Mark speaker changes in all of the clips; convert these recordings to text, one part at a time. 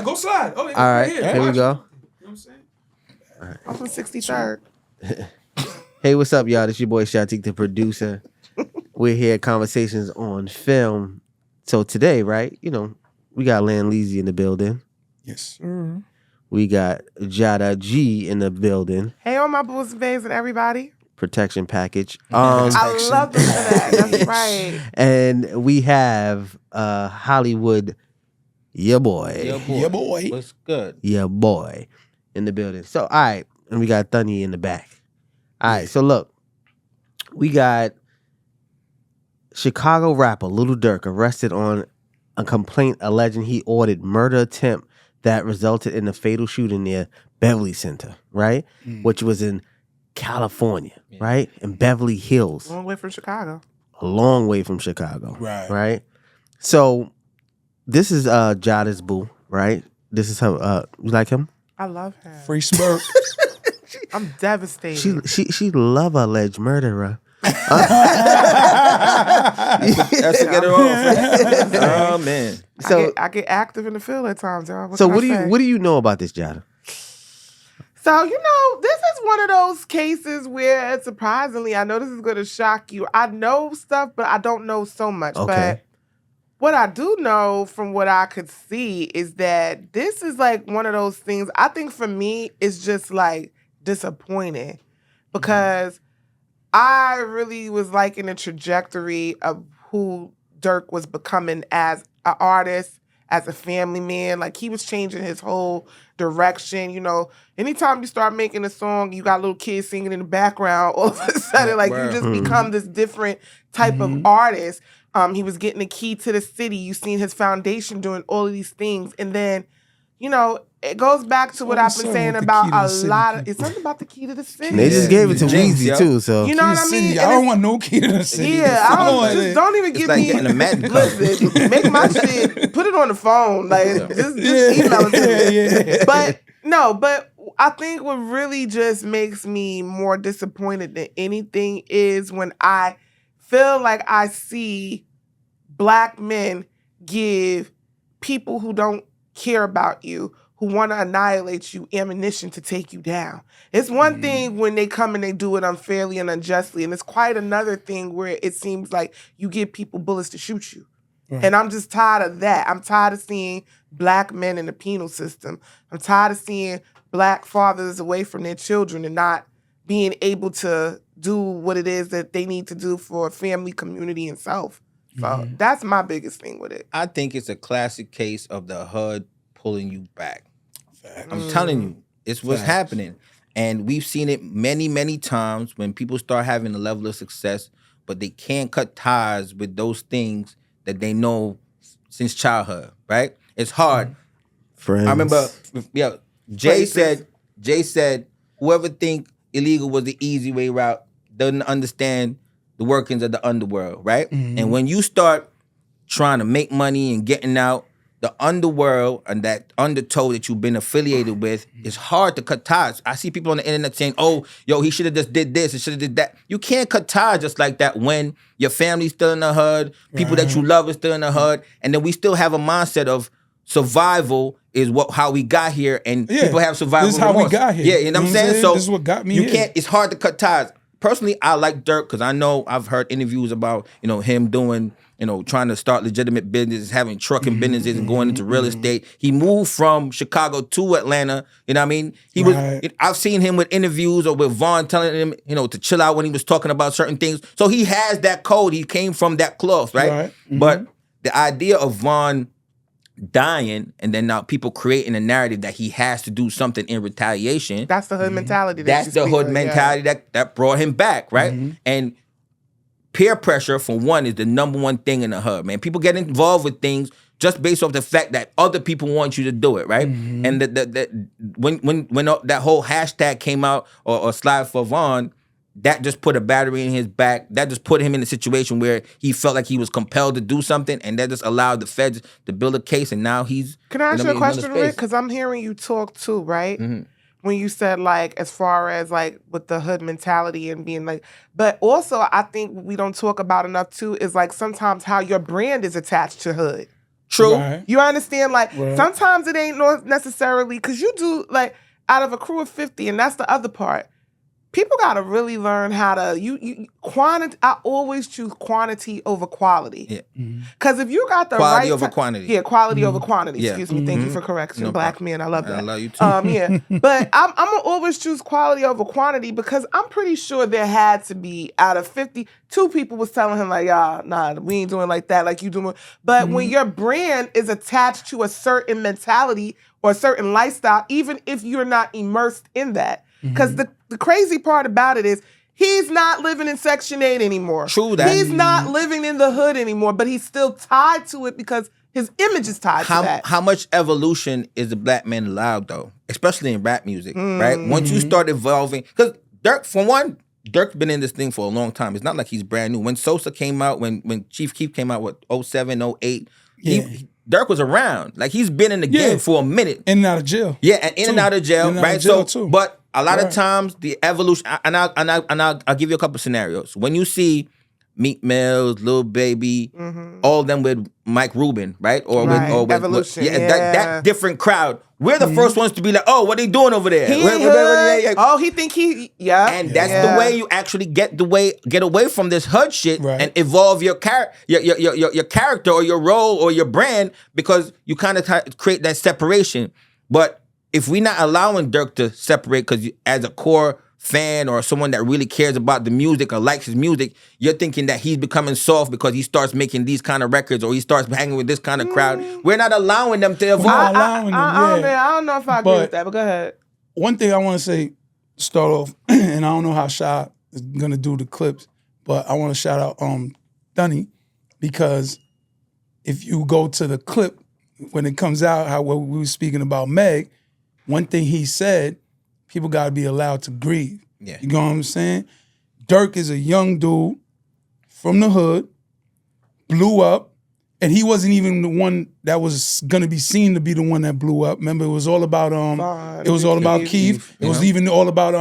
Speaker 1: Yeah, go slide. Oh, yeah,
Speaker 2: All right,
Speaker 1: here
Speaker 2: here we go.
Speaker 1: You know what I'm saying?
Speaker 3: I'm from 63rd.
Speaker 2: Hey, what's up, y'all? This your boy Shatek, the producer. We're here at Conversations on Film. So today, right, we got Landleasy in the building.
Speaker 1: Yes.
Speaker 2: We got Jada G in the building.
Speaker 3: Hey, all my boys and babes and everybody.
Speaker 2: Protection package.
Speaker 3: I love them for that. That's right.
Speaker 2: And we have Hollywood, your boy.
Speaker 1: Yeah, boy.
Speaker 4: What's good?
Speaker 2: Your boy in the building. So, all right. And we got Thunny in the back. All right. So, look. We got Chicago rapper Lil Durk arrested on a complaint alleging he ordered murder attempt that resulted in a fatal shooting near Beverly Center, right? Which was in California, right? In Beverly Hills.
Speaker 3: Long way from Chicago.
Speaker 2: A long way from Chicago.
Speaker 1: Right.
Speaker 2: So this is Jada's boo, right? This is her you like him?
Speaker 3: I love him.
Speaker 1: Free smirk.
Speaker 3: I'm devastated.
Speaker 2: She love a alleged murderer.
Speaker 4: That's to get her off. Oh man.
Speaker 2: So
Speaker 3: I get active in the field at times, y'all.
Speaker 2: what do you know about this, Jada?
Speaker 3: So, this is one of those cases where, surprisingly, I know this is going to shock you. I know stuff, but I don't know so much.
Speaker 2: Okay.
Speaker 3: But what I do know from what I could see is that this is like one of those things, I think for me, it's just like disappointing because I really was liking the trajectory of who Durk was becoming as an artist, as a family man. Like, he was changing his whole direction. Anytime you start making a song, you got little kids singing in the background, all of a sudden, like, you just become this different type of artist. He was getting the key to the city. You seen his foundation doing all of these things. And then, it goes back to what I've been saying about a lot of... It's something about the key to the city.
Speaker 2: They just gave it to
Speaker 4: Jinx,
Speaker 2: Weezy too, so
Speaker 3: You know what I mean?
Speaker 1: I don't want no key to the city.
Speaker 3: Yeah, don't even give
Speaker 4: like
Speaker 3: me...
Speaker 4: getting a Madden card.
Speaker 3: Listen, make my shit, put it on the phone. Like, just email it to me. But I think what really just makes me more disappointed than anything is when I feel like I see Black men give people who don't care about you, who want to annihilate you, ammunition to take you down. It's one thing when they come and they do it unfairly and unjustly, and it's quite another thing where it seems like you give people bullets to shoot you. Right. And I'm just tired of that. I'm tired of seeing Black men in the penal system. I'm tired of seeing Black fathers away from their children and not being able to do what it is that they need to do for family, community, and self. So that's my biggest thing with it.
Speaker 4: I think it's a classic case of the HUD pulling you back. I'm telling you, it's what's happening. And we've seen it many, many times when people start having a level of success, but they can't cut ties with those things that they know since childhood, right? It's hard.
Speaker 2: friends.
Speaker 4: I remember, Jay said, whoever think illegal was the easy way route doesn't understand the workings of the underworld, right? And when you start trying to make money and getting out, the underworld and that undertow that you've been affiliated with, it's hard to cut ties. I see people on the internet saying, oh, yo, he should have just did this, he should have did that. You can't cut ties just like that when your family's still in the hood, people that you love is still in the hood, and then we still have a mindset of survival is how we got here, and people have survival
Speaker 1: This is how
Speaker 4: remorse.
Speaker 1: we got here.
Speaker 4: Yeah, you know what I'm saying? So
Speaker 1: this is what got me
Speaker 4: you
Speaker 1: here.
Speaker 4: can't, it's hard to cut ties. Personally, I like Durk because I know I've heard interviews about, him doing, trying to start legitimate businesses, having trucking businesses and going into real estate. He moved from Chicago to Atlanta. You know what I mean? I've seen him with interviews or with Vaughn telling him, to chill out when he was talking about certain things. So he has that code. He came from that cloth, right? But the idea of Vaughn dying and then now people creating a narrative that he has to do something in retaliation.
Speaker 3: That's the hood mentality.
Speaker 4: That's the hood mentality that brought him back, right? And peer pressure, for one, is the number one thing in the hood, man. People get involved with things just based off the fact that other people want you to do it, right? And when that whole hashtag came out or slide for Vaughn, that just put a battery in his back. That just put him in a situation where he felt like he was compelled to do something, and that just allowed the feds to build a case, and now he's...
Speaker 3: Can I ask you a question, Rick? Because I'm hearing you talk too, right? When you said, like, as far as, like, with the hood mentality and being, like... But also, I think we don't talk about enough, too, is, like, sometimes how your brand is attached to hood.
Speaker 4: True.
Speaker 1: Right.
Speaker 3: You understand? Like
Speaker 1: Right.
Speaker 3: sometimes it ain't necessarily because you do like out of a crew of 50, and that's the other part. People gotta really learn how to quantity. I always choose quantity over quality.
Speaker 4: Yeah.
Speaker 3: Because if you got the
Speaker 4: Quality
Speaker 3: right
Speaker 4: over quantity.
Speaker 3: yeah, quality over quantity.
Speaker 4: Yeah.
Speaker 3: Excuse me. Thank you for correction,
Speaker 4: No
Speaker 3: black
Speaker 4: problem.
Speaker 3: man. I love that.
Speaker 4: I love you too.
Speaker 3: Yeah, but I'm gonna always choose quality over quantity because I'm pretty sure there had to be out of 50, 2 people was telling him like, nah, we ain't doing like that, like you doing. But when your brand is attached to a certain mentality or a certain lifestyle, even if you're not immersed in that, because the crazy part about it is he's not living in Section 8 anymore.
Speaker 4: True that.
Speaker 3: He's not living in the hood anymore, but he's still tied to it because his image is tied to that.
Speaker 4: How much evolution is the black man allowed though, especially in rap music, right? Once you start evolving, because Durk, for one, Durk's been in this thing for a long time. It's not like he's brand new. When Sosa came out, when Chief Keef came out, 07, 08, Durk was around. Like he's been in the game for a minute.
Speaker 1: In and out of jail.
Speaker 4: Yeah, and in and out of jail,
Speaker 1: In and out of
Speaker 4: right?
Speaker 1: jail,
Speaker 4: So,
Speaker 1: too.
Speaker 4: but a lot of times the evolution, and I'll give you a couple scenarios. When you see Meek Mills, Lil Baby, all of them with Mike Rubin, right? Or with
Speaker 3: Evolution,
Speaker 4: that different crowd. We're the first ones to be like, oh, what are they doing over there?
Speaker 3: He ain't hood. Oh, he think
Speaker 4: And that's the way you actually get away from this HUD shit and evolve your character or your role or your brand, because you kind of create that separation. But if we're not allowing Durk to separate, because as a core fan or someone that really cares about the music or likes his music, you're thinking that he's becoming soft because he starts making these kind of records or he starts hanging with this kind of crowd. We're not allowing them to evolve.
Speaker 3: I don't know if I agree with that, but go ahead.
Speaker 1: One thing I want to say, start off, and I don't know how Shy is gonna do the clips, but I want to shout out Dunny, because if you go to the clip when it comes out, how we were speaking about Meg, one thing he said, people got to be allowed to grieve.
Speaker 4: Yeah.
Speaker 1: You know what I'm saying? Durk is a young dude from the hood, blew up, and he wasn't even the one that was gonna be seen to be the one that blew up. Remember, it was all about Keith. It was even all about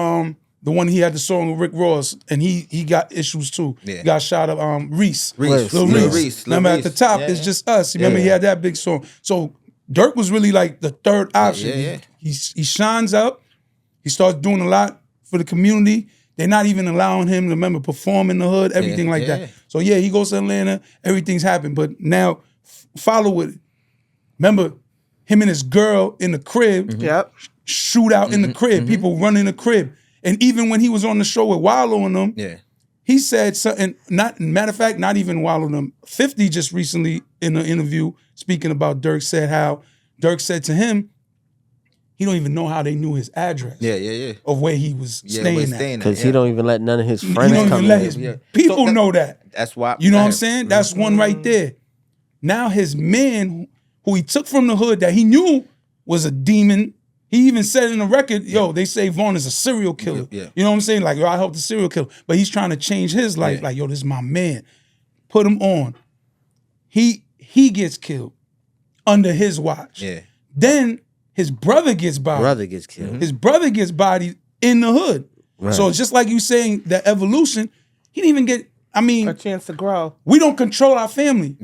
Speaker 1: the one he had the song with Rick Ross, and he got issues too. Yeah. He got shot up. Reese. Lil Reese. Remember at the top, it's just us. Remember he had that big song. So Durk was really like the third option. He shines up. He starts doing a lot for the community. They're not even allowing him to, remember, perform in the hood, everything like that. So yeah, he goes to Atlanta, everything's happened. But now, follow with it. Remember, him and his girl in the crib, shoot out in the crib, people run in the crib. And even when he was on the show with Wallow and them, he said something, matter of fact, not even Wallow and them, 50 just recently in an interview, speaking about Durk, said how Durk said to him, he don't even know how they knew his address. Of where he was staying at.
Speaker 2: Because he don't even let none of his friends
Speaker 1: He don't
Speaker 2: come
Speaker 1: even let
Speaker 2: in.
Speaker 1: his people know that.
Speaker 4: That's why.
Speaker 1: You know what I'm saying? That's one right there. Now his man, who he took from the hood that he knew was a demon, he even said in the record, yo, they say Vaughn is a serial killer. You know what I'm saying? Like, yo, I helped the serial killer. But he's trying to change his life. Like, yo, this is my man. Put him on. He gets killed under his watch. Then his brother gets bodied. His brother gets bodied in the hood. So it's just like you saying that evolution, he didn't even get,
Speaker 3: a chance to grow.
Speaker 1: We don't control our family.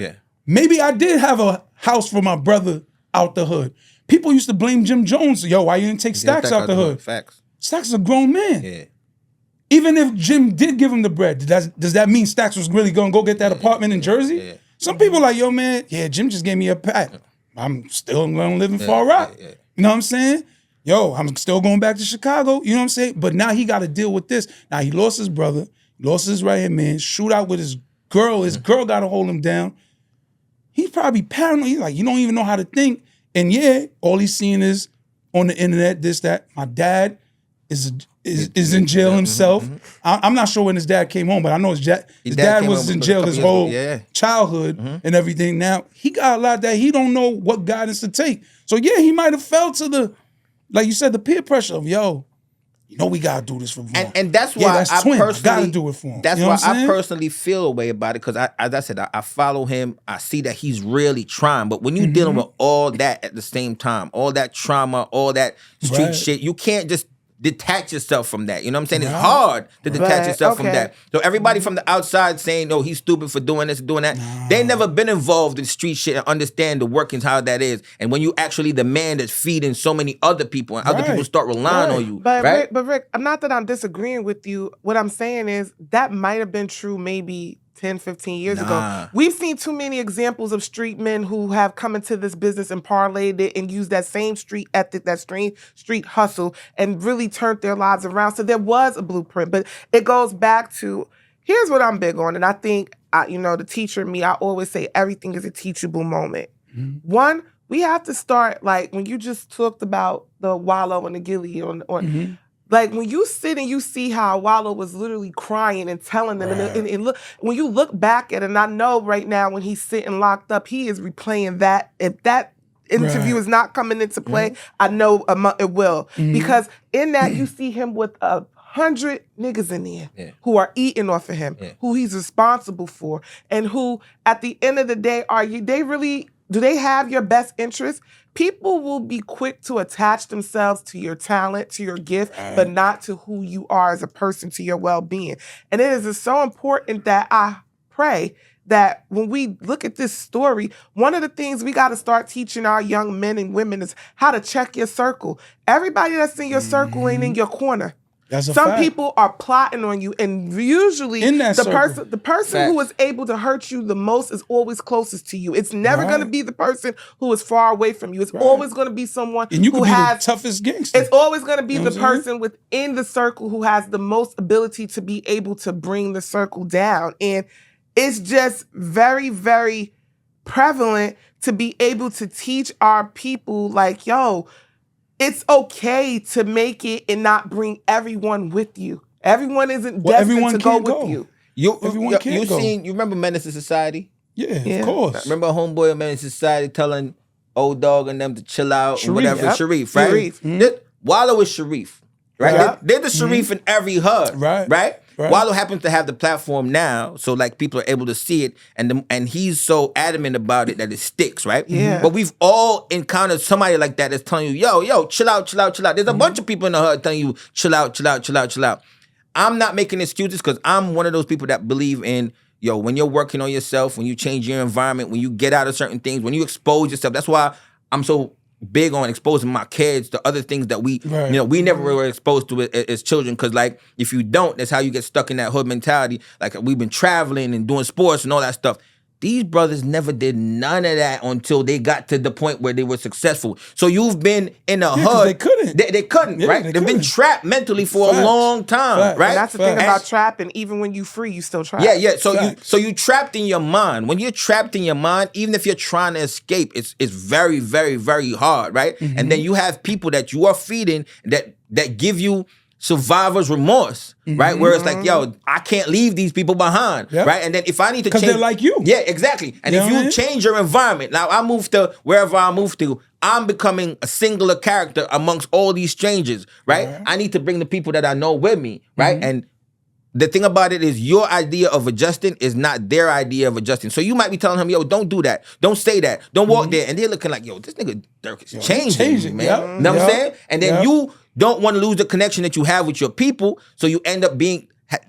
Speaker 1: Maybe I did have a house for my brother out the hood. People used to blame Jim Jones. Yo, why you didn't take Stacks out the hood?
Speaker 4: Facts.
Speaker 1: Stacks is a grown man. Even if Jim did give him the bread, does that mean Stacks was really going to go get that apartment in Jersey? Some people like, yo, man, Jim just gave me a pat. I'm still going to live in Far Rock. You know what I'm saying? Yo, I'm still going back to Chicago. You know what I'm saying? But now he got to deal with this. Now he lost his brother, lost his right-hand man, shoot out with his girl. His girl got to hold him down. He's probably paranoid. He's like, you don't even know how to think. And all he's seeing is on the internet, this, that. My dad is in jail himself. I'm not sure when his dad came home, but I know his dad was in jail his whole childhood and everything. Now, he got a lot that he don't know what guidance to take. So he might have fell to the, like you said, the peer pressure of, yo, you know we got to do this for Vaughn.
Speaker 4: And that's why I personally
Speaker 1: got to do it for him.
Speaker 4: That's why I personally feel a way about it, because as I said, I follow him. I see that he's really trying. But when you're dealing with all that at the same time, all that trauma, all that street shit, you can't just detach yourself from that. You know what I'm saying? It's hard to detach yourself from that. So everybody from the outside saying, "Oh, he's stupid for doing this, doing that," they never been involved in street shit and understand the workings, how that is. And when you actually the man that's feeding so many other people, and other people start relying on you,
Speaker 3: but Rick, not that I'm disagreeing with you. What I'm saying is that might have been true maybe 10, 15 years ago. We've seen too many examples of street men who have come into this business and parlayed it and used that same street ethic, that street hustle, and really turned their lives around. So there was a blueprint, but it goes back to, here's what I'm big on, and I think, the teacher in me, I always say everything is a teachable moment. One, we have to start, like, when you just talked about the Wallow and the Gilly like, when you sit and you see how Wallow was literally crying and telling them, and look, when you look back at it, and I know right now when he's sitting locked up, he is replaying that. If that interview is not coming into play, I know it will. Because in that, you see him with 100 niggas in there who are eating off of him, who he's responsible for, and who, at the end of the day, do they have your best interest? People will be quick to attach themselves to your talent, to your gift, but not to who you are as a person, to your well-being. And it is so important that I pray that when we look at this story, one of the things we got to start teaching our young men and women is how to check your circle. Everybody that's in your circle ain't in your corner. Some people are plotting on you, and usually the person who is able to hurt you the most is always closest to you. It's never going to be the person who is far away from you. It's always going to be someone who has
Speaker 1: the toughest gangster.
Speaker 3: It's always going to be the person within the circle who has the most ability to be able to bring the circle down. And it's just very, very prevalent to be able to teach our people, like, yo, it's okay to make it and not bring everyone with you. Everyone isn't destined to go with you.
Speaker 4: You remember Menace to Society?
Speaker 1: Yeah, of course.
Speaker 4: Remember Homeboy of Menace to Society telling Old Dog and them to chill out
Speaker 1: Sharif,
Speaker 4: or whatever. Sharif, right?
Speaker 3: Sharif.
Speaker 4: Wallow is Sharif, right?
Speaker 3: Yeah.
Speaker 4: They're the Sharif in every hood, right?
Speaker 1: Right.
Speaker 4: Wallow happens to have the platform now, so like people are able to see it, and he's so adamant about it that it sticks, right?
Speaker 3: Yeah.
Speaker 4: But we've all encountered somebody like that that's telling you, yo, chill out. There's a bunch of people in the hood telling you, chill out. I'm not making excuses because I'm one of those people that believe in, yo, when you're working on yourself, when you change your environment, when you get out of certain things, when you expose yourself, that's why I'm so big on exposing my kids to other things that we never were exposed to as children. Because like, if you don't, that's how you get stuck in that hood mentality. Like, we've been traveling and doing sports and all that stuff. These brothers never did none of that until they got to the point where they were successful. So you've been in a hood.
Speaker 1: They couldn't.
Speaker 4: They couldn't, right? They've been trapped mentally for a long time, right?
Speaker 3: And that's the thing about trapping. Even when you free, you still trap.
Speaker 4: Yeah. So you trapped in your mind. When you're trapped in your mind, even if you're trying to escape, it's very, very, very hard, right? And then you have people that you are feeding that give you survivor's remorse, right? Where it's like, yo, I can't leave these people behind, right? And then if I need to change,
Speaker 1: because they're like you.
Speaker 4: Yeah, exactly. And if you change your environment, now I move to wherever I move to, I'm becoming a singular character amongst all these strangers, right? I need to bring the people that I know with me, right? And the thing about it is your idea of adjusting is not their idea of adjusting. So you might be telling him, yo, don't do that. Don't say that. Don't walk there. And they're looking like, yo, this nigga Durk is changing, man. You know what I'm saying? And then you don't want to lose the connection that you have with your people. So you end up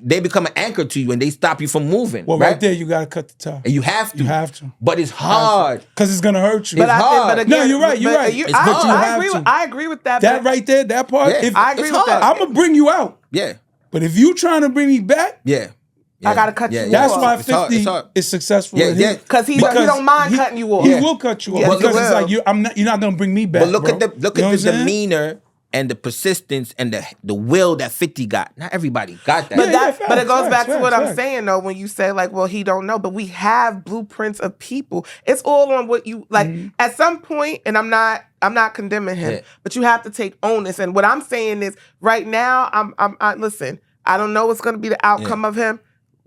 Speaker 4: they become an anchor to you and they stop you from moving.
Speaker 1: Well, right there, you got to cut the tie.
Speaker 4: And you have to.
Speaker 1: You have to.
Speaker 4: But it's hard.
Speaker 1: Because it's going to hurt you.
Speaker 3: But
Speaker 1: it's
Speaker 3: hard. But again,
Speaker 1: no, you're right.
Speaker 3: I agree with that.
Speaker 1: That right there, that part.
Speaker 4: Yeah,
Speaker 3: I agree with that.
Speaker 1: I'm going to bring you out.
Speaker 4: Yeah.
Speaker 1: But if you trying to bring me back,
Speaker 3: I gotta cut you off.
Speaker 1: That's why 50 is successful.
Speaker 3: Because he don't mind cutting you off.
Speaker 1: He will cut you off because it's like you're not gonna bring me back.
Speaker 4: But look at the demeanor and the persistence and the will that 50 got. Not everybody got that.
Speaker 3: But it goes back to what I'm saying though, when you say like, well, he don't know, but we have blueprints of people. It's all on what you like. At some point, and I'm not condemning him, but you have to take onus. And what I'm saying is, right now, I listen. I don't know what's going to be the outcome of him.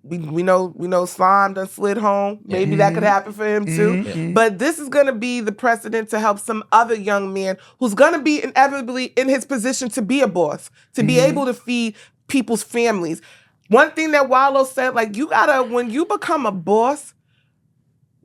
Speaker 3: We know Slime done slid home. Maybe that could happen for him too. But this is going to be the precedent to help some other young man who's going to be inevitably in his position to be a boss, to be able to feed people's families. One thing that Wallow said, like, you gotta, when you become a boss,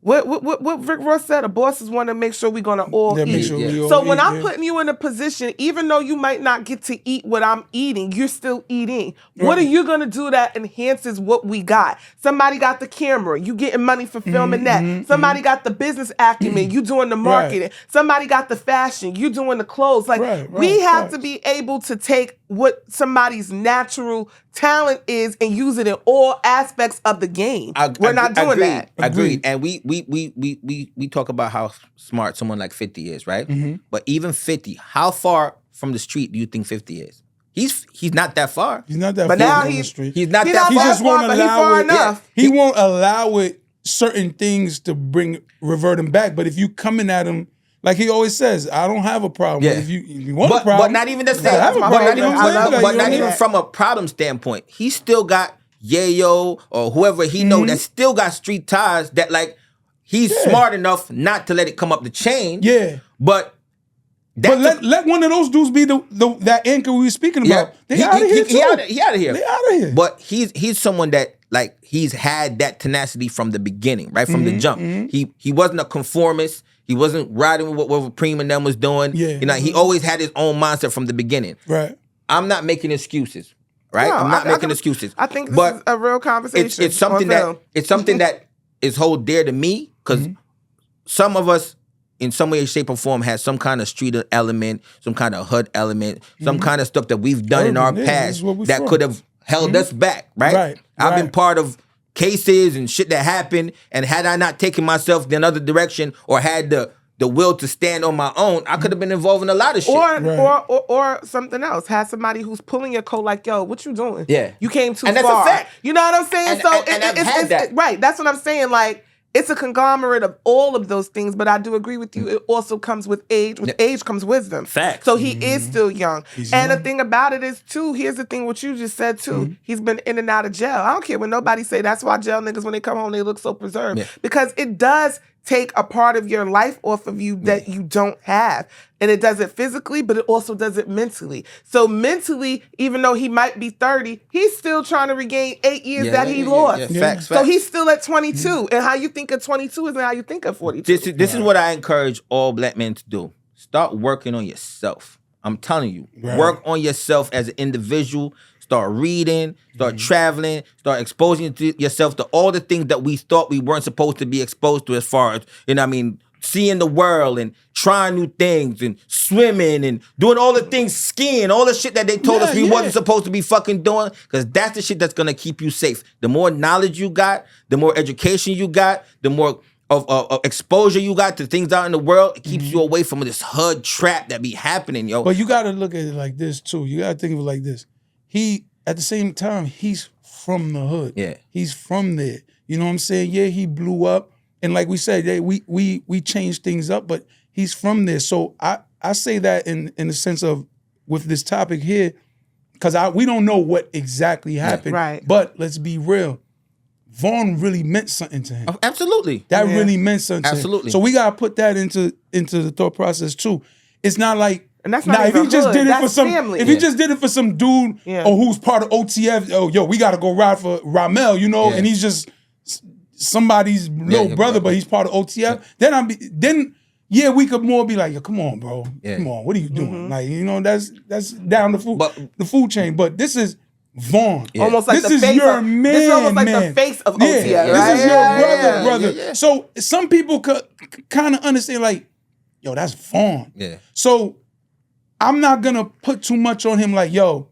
Speaker 3: What Rick Ross said, the bosses want to make sure we're going to all
Speaker 1: Yeah, make
Speaker 3: eat.
Speaker 1: sure we all
Speaker 3: So when
Speaker 1: eat,
Speaker 3: I'm
Speaker 1: yeah.
Speaker 3: putting you in a position, even though you might not get to eat what I'm eating, you're still eating. What are
Speaker 1: Right.
Speaker 3: you going to do that enhances what we got? Somebody got the camera. You getting money for filming that. Somebody got the business acumen. You doing the marketing. Somebody got the fashion. You doing the clothes. Like, we have to be able to take what somebody's natural talent is and use it in all aspects of the game. We're not doing that.
Speaker 4: Agreed. And we talk about how smart someone like 50 is, right? But even 50, how far from the street do you think 50 is? He's not that far.
Speaker 1: He's not that
Speaker 3: But
Speaker 1: far
Speaker 3: now
Speaker 1: from the
Speaker 3: he's
Speaker 1: street.
Speaker 4: He's not
Speaker 3: He
Speaker 4: that
Speaker 3: not
Speaker 1: He
Speaker 4: far.
Speaker 1: just won't
Speaker 3: but he
Speaker 1: allow
Speaker 3: far
Speaker 1: it.
Speaker 3: enough.
Speaker 1: He won't allow it certain things to revert him back. But if you coming at him, like he always says, I don't have a problem.
Speaker 4: Yeah.
Speaker 1: But if you want a problem,
Speaker 4: But not even the same.
Speaker 1: have a
Speaker 4: But
Speaker 1: problem,
Speaker 4: not
Speaker 1: you know
Speaker 4: even,
Speaker 1: what I'm saying? Like,
Speaker 4: but
Speaker 1: you
Speaker 4: not
Speaker 1: know
Speaker 4: even
Speaker 1: that.
Speaker 4: from a problem standpoint. He still got Yayo or whoever he know that still got street ties that like he's smart enough not to let it come up the chain.
Speaker 1: Yeah.
Speaker 4: But
Speaker 1: But let one of those dudes be that anchor we were speaking about. They out of here too.
Speaker 4: He out of here.
Speaker 1: They out of here.
Speaker 4: But he's someone that like he's had that tenacity from the beginning, right? From the jump. He wasn't a conformist. He wasn't riding with what Prima and them was doing.
Speaker 1: Yeah.
Speaker 4: You know, he always had his own mindset from the beginning.
Speaker 1: Right.
Speaker 4: I'm not making excuses. Right?
Speaker 3: No,
Speaker 4: I'm not
Speaker 3: I
Speaker 4: making
Speaker 3: can-
Speaker 4: excuses.
Speaker 3: I think this
Speaker 4: But
Speaker 3: is a real conversation.
Speaker 4: it's something
Speaker 3: on film.
Speaker 4: that is hold dear to me because some of us in some way, shape, or form has some kind of street element, some kind of hood element, some kind of stuff that we've done in our
Speaker 1: Urban, yeah, this
Speaker 4: past
Speaker 1: is where we
Speaker 4: that
Speaker 1: from.
Speaker 4: could have held us back, right?
Speaker 1: Right,
Speaker 4: I've been
Speaker 1: right.
Speaker 4: part of cases and shit that happened, and had I not taken myself in another direction or had the will to stand on my own, I could have been involved in a lot of shit.
Speaker 3: Or something else. Have somebody who's pulling your coat like, yo, what you doing?
Speaker 4: Yeah.
Speaker 3: You came too
Speaker 4: And that's a
Speaker 3: far.
Speaker 4: fact.
Speaker 3: You know what I'm saying?
Speaker 4: And I've had that.
Speaker 3: Right. That's what I'm saying. Like, it's a conglomerate of all of those things, but I do agree with you. It also comes with age. With age comes wisdom.
Speaker 4: Facts.
Speaker 3: So he is still young.
Speaker 1: He's
Speaker 3: and
Speaker 1: young.
Speaker 3: the thing about it is, too, here's the thing, what you just said, too. He's been in and out of jail. I don't care when nobody say that's why jail niggas, when they come home, they look so preserved.
Speaker 4: Yeah.
Speaker 3: Because it does take a part of your life off of you that you don't have. And it does it physically, but it also does it mentally. So mentally, even though he might be 30, he's still trying to regain 8 years that he lost.
Speaker 4: Yeah. Facts,
Speaker 3: So
Speaker 4: facts.
Speaker 3: he's still at 22. And how you think of 22 isn't how you think of 42.
Speaker 4: This is what I encourage all black men to do. Start working on yourself. I'm telling you, work on yourself as an individual. Start reading, start traveling, start exposing yourself to all the things that we thought we weren't supposed to be exposed to as far as, you know what I mean, seeing the world and trying new things and swimming and doing all the things, skiing, all the shit that they told us we wasn't supposed to be fucking doing, because that's the shit that's going to keep you safe. The more knowledge you got, the more education you got, the more of exposure you got to things out in the world, it keeps you away from this hood trap that be happening, yo.
Speaker 1: But you got to look at it like this, too. You got to think of it like this. He, at the same time, he's from the hood.
Speaker 4: Yeah.
Speaker 1: He's from there. You know what I'm saying? Yeah, he blew up. And like we said, we changed things up, but he's from there. So I say that in the sense of, with this topic here, because we don't know what exactly happened.
Speaker 3: Right.
Speaker 1: But let's be real. Vaughn really meant something to him.
Speaker 4: Absolutely.
Speaker 1: That really meant something to him.
Speaker 4: Absolutely.
Speaker 1: So we got to put that into the thought process, too. It's not like,
Speaker 3: And that's not
Speaker 1: if
Speaker 3: even
Speaker 1: he just
Speaker 3: hood,
Speaker 1: did it
Speaker 3: that's
Speaker 1: for some,
Speaker 3: family.
Speaker 1: if he just did it for some dude
Speaker 3: Yeah.
Speaker 1: or who's part of OTF, oh yo, we gotta go ride for Ramel, you know,
Speaker 4: Yeah.
Speaker 1: and he's just somebody's little brother, but he's part of OTF. Then we could more be like, yo, come on, bro, come on, what are you doing? Like, you know, that's down the food chain. But this is Vaughn.
Speaker 3: Almost like
Speaker 1: this
Speaker 3: the
Speaker 1: is
Speaker 3: face
Speaker 1: your
Speaker 3: of,
Speaker 1: man,
Speaker 3: this is almost like
Speaker 1: man.
Speaker 3: the face of
Speaker 1: Yeah,
Speaker 3: OTF,
Speaker 1: this
Speaker 3: right?
Speaker 1: is your brother.
Speaker 4: Yeah.
Speaker 1: So some people could kind of understand, like, yo, that's Vaughn.
Speaker 4: Yeah.
Speaker 1: So I'm not gonna put too much on him. Like, yo,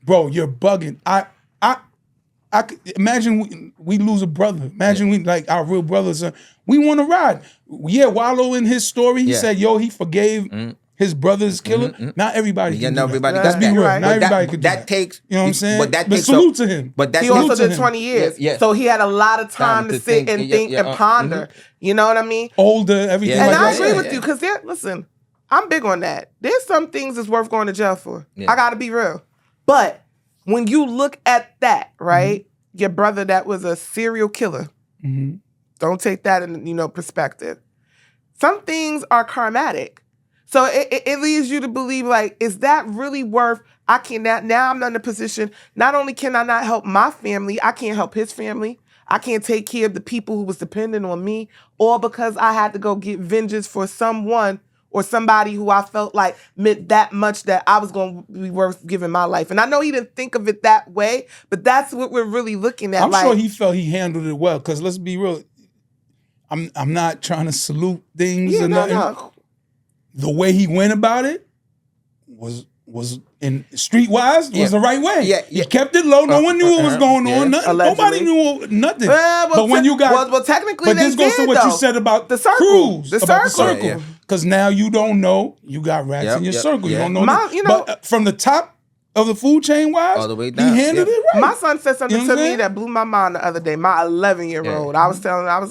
Speaker 1: bro, you're bugging. I could imagine we lose a brother. Imagine we like our real brothers. We want to ride. Yeah, Wallow in his story, he said, yo, he forgave his brother's killer. Not everybody.
Speaker 4: Yeah,
Speaker 1: can
Speaker 4: not
Speaker 1: do
Speaker 4: everybody
Speaker 1: that.
Speaker 4: got
Speaker 1: Let's be
Speaker 4: that.
Speaker 1: real.
Speaker 3: Right.
Speaker 1: Not
Speaker 4: But
Speaker 1: everybody could do that.
Speaker 4: takes,
Speaker 1: You know what I'm saying?
Speaker 4: But that takes
Speaker 1: salute to him.
Speaker 4: But that's
Speaker 3: He also
Speaker 1: salute to
Speaker 3: did
Speaker 1: him.
Speaker 3: 20 years.
Speaker 4: Yeah.
Speaker 3: So he had a lot of time to sit and think and ponder. You know what I mean?
Speaker 1: Older, everything
Speaker 3: And
Speaker 1: like
Speaker 3: I
Speaker 1: that.
Speaker 3: agree with you, because listen, I'm big on that. There's some things that's worth going to jail for.
Speaker 4: Yeah.
Speaker 3: I gotta be real. But when you look at that, right, your brother that was a serial killer, don't take that in perspective. Some things are karmatic. So it leads you to believe, like, is that really worth, now I'm not in a position, not only can I not help my family, I can't help his family. I can't take care of the people who was dependent on me all because I had to go get vengeance for someone or somebody who I felt like meant that much that I was going to be worth giving my life. And I know he didn't think of it that way, but that's what we're really looking at.
Speaker 1: I'm sure he felt he handled it well, because let's be real, I'm not trying to salute things or nothing.
Speaker 3: No.
Speaker 1: The way he went about it was in streetwise was the right way.
Speaker 4: Yeah,
Speaker 1: He kept it low. No one knew what was going on. Nobody knew nothing. But when you got,
Speaker 3: well, technically,
Speaker 1: but this goes to what you said about
Speaker 3: the circle.
Speaker 1: Cruz,
Speaker 3: The
Speaker 1: about
Speaker 3: circle.
Speaker 1: the circle. Because now you don't know. You got rats in your circle. You don't know. But from the top of the food chain wise,
Speaker 4: all the way down,
Speaker 1: he handled it right.
Speaker 3: My son said something to me
Speaker 1: saying?
Speaker 3: that blew my mind the other day. My 11-year-old. I was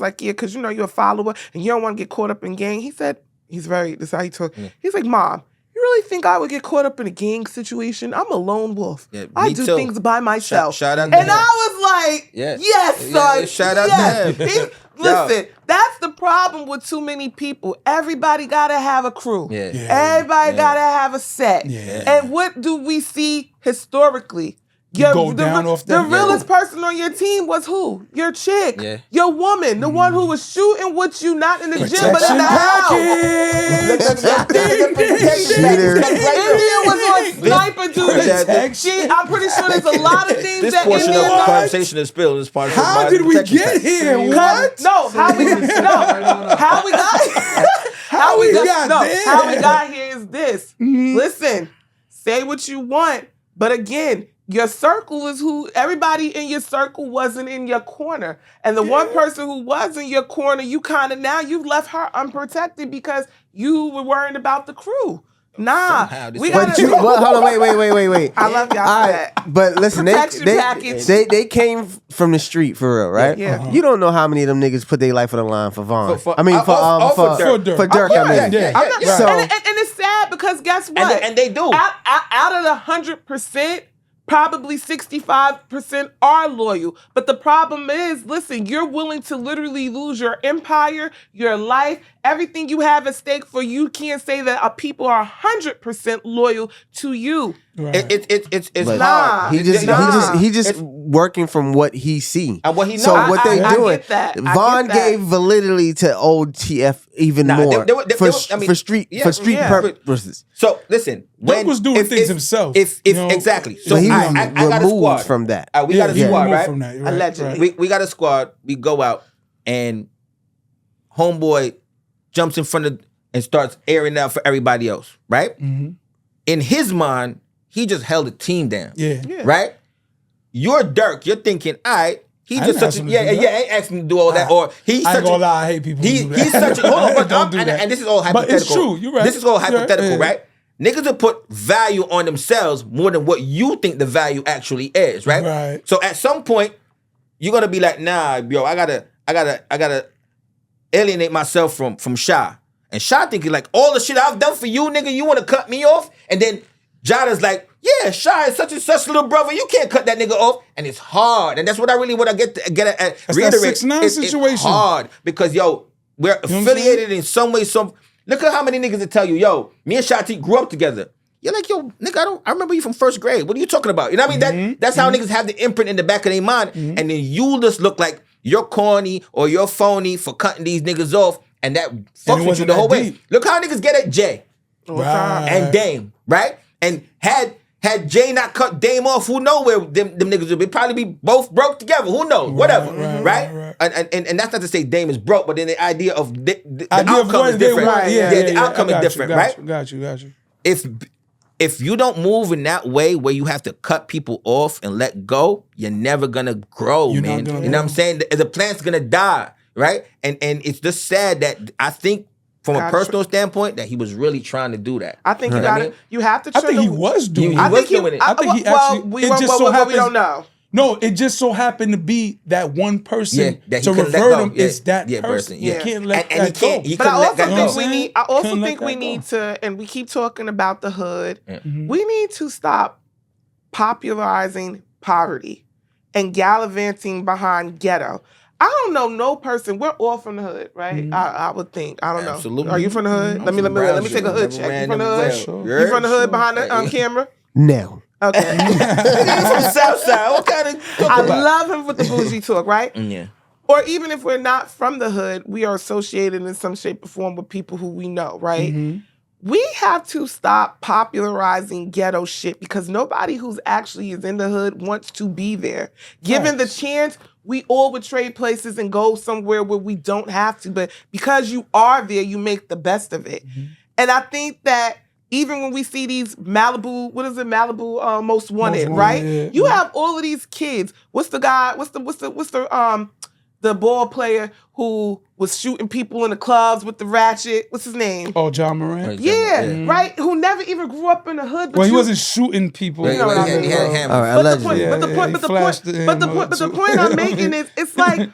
Speaker 3: like, yeah, because you're a follower and you don't want to get caught up in gang. He said, this is how he talked. He's like, Mom, you really think I would get caught up in a gang situation? I'm a lone wolf.
Speaker 4: Yeah,
Speaker 3: I
Speaker 4: me
Speaker 3: do
Speaker 4: too.
Speaker 3: things by myself.
Speaker 4: Shout out
Speaker 3: and
Speaker 4: to him.
Speaker 3: I was like, yes, son.
Speaker 4: Shout out to him.
Speaker 3: Listen, that's the problem with too many people. Everybody gotta have a crew. Everybody gotta have a set. And what do we see historically? The realest person on your team was who? Your chick. Your woman. The one who was shooting with you, not in the gym, but in the house. India was on sniper duty. I'm pretty sure there's a lot of things
Speaker 4: this
Speaker 3: that
Speaker 4: portion
Speaker 3: India
Speaker 4: of the conversation is spilled. This part
Speaker 1: How did we get here? What?
Speaker 3: How we got here is this. Listen, say what you want, but again, your circle is who. Everybody in your circle wasn't in your corner, and the one person who was in your corner, you you've left her unprotected because you were worrying about the crew. Nah, we got to.
Speaker 2: Hold on, wait.
Speaker 3: I love y'all for that.
Speaker 2: But listen, they came from the street for real, right?
Speaker 3: Yeah.
Speaker 2: You don't know how many of them niggas put their life on the line for Vaughn. For
Speaker 1: Durk.
Speaker 2: Durk. So,
Speaker 3: and it's sad because guess what?
Speaker 4: And they do.
Speaker 3: Out of the 100%. Probably 65% are loyal. But the problem is, listen, you're willing to literally lose your empire, your life, everything you have at stake for you. Can't say that people are 100% loyal to you.
Speaker 4: Right. It's hard.
Speaker 2: He just working from what he see.
Speaker 4: And what he knows.
Speaker 2: So what they doing, Vaughn
Speaker 3: that.
Speaker 2: gave validity to old TF even more for street purposes.
Speaker 4: So listen,
Speaker 1: Durk was doing things himself.
Speaker 2: Exactly.
Speaker 4: So
Speaker 2: he
Speaker 4: I got a squad
Speaker 2: from that.
Speaker 4: We got a squad, right?
Speaker 1: From that,
Speaker 3: allegedly.
Speaker 4: We got a squad. We go out and homeboy jumps in front of and starts airing out for everybody else, right?
Speaker 1: Mm-hmm.
Speaker 4: In his mind, he just held the team down.
Speaker 1: Yeah.
Speaker 4: Right? You're Durk. You're thinking, all right, he just such a ain't asking to do all that. Or he's
Speaker 1: I
Speaker 4: such
Speaker 1: ain't gonna lie, I hate people who do that.
Speaker 4: He's such a hold on,
Speaker 1: Don't do that.
Speaker 4: and this is all hypothetical.
Speaker 1: But it's true, you're right.
Speaker 4: This is all hypothetical, right? Niggas will put value on themselves more than what you think the value actually is, right?
Speaker 1: Right.
Speaker 4: So at some point, you're gonna be like, nah, bro, I gotta alienate myself from Sha. And Sha thinking like, all the shit I've done for you, nigga, you wanna cut me off? And then Jada's like, yeah, Sha is such and such little brother, you can't cut that nigga off. And it's hard. And that's what I really want to get at.
Speaker 1: That's
Speaker 4: reiterate.
Speaker 1: that 6ix9ine situation.
Speaker 4: It's hard because, we're affiliated in some way, look at how many niggas that tell you, me and Shatek grew up together. You're like, nigga, I remember you from first grade. What are you talking about? You know what I mean? That's how niggas have the imprint in the back of their mind. And then you just look like you're corny or you're phony for cutting these niggas off. And that fucks with you the whole way. Look how niggas get at Jay and Dame, right? And had Jay not cut Dame off, who know where them niggas would be? Probably be both broke together. Who knows? Whatever, right? And that's not to say Dame is broke, but then the idea of the outcome is different. The outcome is different, right?
Speaker 1: Got you.
Speaker 4: If you don't move in that way where you have to cut people off and let go, you're never gonna grow, man. You know what I'm saying? The plant's gonna die, right? And it's just sad that I think from a personal standpoint that he was really trying to do that.
Speaker 3: I think you have to.
Speaker 1: I think he was doing it.
Speaker 3: I think he was doing it.
Speaker 1: I think he actually.
Speaker 3: We don't know.
Speaker 1: No, it just so happened to be that one person
Speaker 4: that
Speaker 1: to revert him is that person.
Speaker 4: Yeah.
Speaker 1: You can't let
Speaker 4: and
Speaker 1: that go.
Speaker 3: But I also think we need to, and we keep talking about the hood. We need to stop popularizing poverty and gallivanting behind ghetto. I don't know no person. We're all from the hood, right? I would think. I don't know.
Speaker 4: Absolutely.
Speaker 3: Are you from the hood? Let me take a hood check. You from the hood?
Speaker 1: Sure.
Speaker 3: You from the hood behind the camera?
Speaker 2: No.
Speaker 3: Okay.
Speaker 4: From the South Side. What kind of
Speaker 3: I love him with the bougie talk, right?
Speaker 4: Yeah.
Speaker 3: or even if we're not from the hood, we are associated in some shape or form with people who we know, right?
Speaker 1: Mm-hmm.
Speaker 3: We have to stop popularizing ghetto shit because nobody who's actually is in the hood wants to be there. Given the chance, we all would trade places and go somewhere where we don't have to. But because you are there, you make the best of it.
Speaker 1: Mm-hmm.
Speaker 3: And I think that even when we see these Malibu Most Wanted, right?
Speaker 1: Yeah.
Speaker 3: You have all of these kids. What's the guy? What's the ball player who was shooting people in the clubs with the ratchet? What's his name?
Speaker 1: Oh, John Moran.
Speaker 3: Yeah, right. Who never even grew up in the hood. But
Speaker 1: Well, he wasn't shooting people.
Speaker 3: You know what I mean?
Speaker 4: He had hammers.
Speaker 2: All right,
Speaker 3: But
Speaker 2: allegedly.
Speaker 3: the point I'm making is, it's like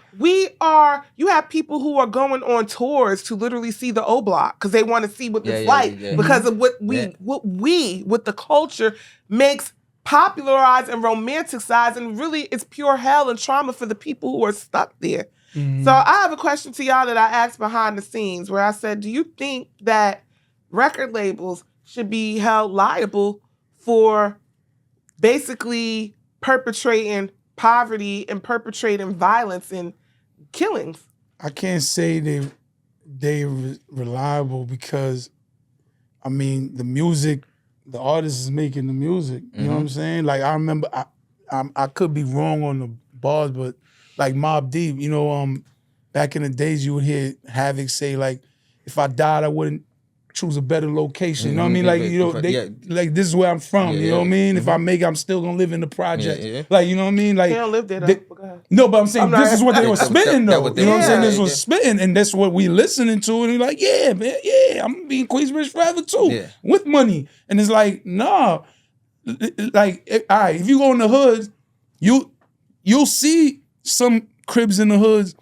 Speaker 3: you have people who are going on tours to literally see the O Block because they want to see what it's like because of what the culture makes popularized and romanticized, and really it's pure hell and trauma for the people who are stuck there.
Speaker 1: Mm-hmm.
Speaker 3: So I have a question to y'all that I asked behind the scenes where I said, do you think that record labels should be held liable for basically perpetrating poverty and perpetrating violence and killings?
Speaker 1: I can't say they're reliable because, I mean, the music, the artist is making the music. You know what I'm saying? Like, I remember, I could be wrong on the bars, but like Mobb Deep, you know, back in the days you would hear Havoc say, like, if I died, I wouldn't choose a better location. You know what I mean? Like, you know, like, this is where I'm from. You know what I mean? If I make it, I'm still gonna live in the project. Like, you know what I mean? Like,
Speaker 3: They don't live there, though.
Speaker 1: no, but I'm saying this is what they were spitting, though.
Speaker 4: what
Speaker 1: You know what I'm saying? This
Speaker 3: Yeah.
Speaker 1: was spitting, and that's what we listening to. And you're like, yeah, man, yeah, I'm being Queensbridge forever too, with money. And it's like, nah, like, all right, if you go in the hoods, you'll see some cribs in the hoods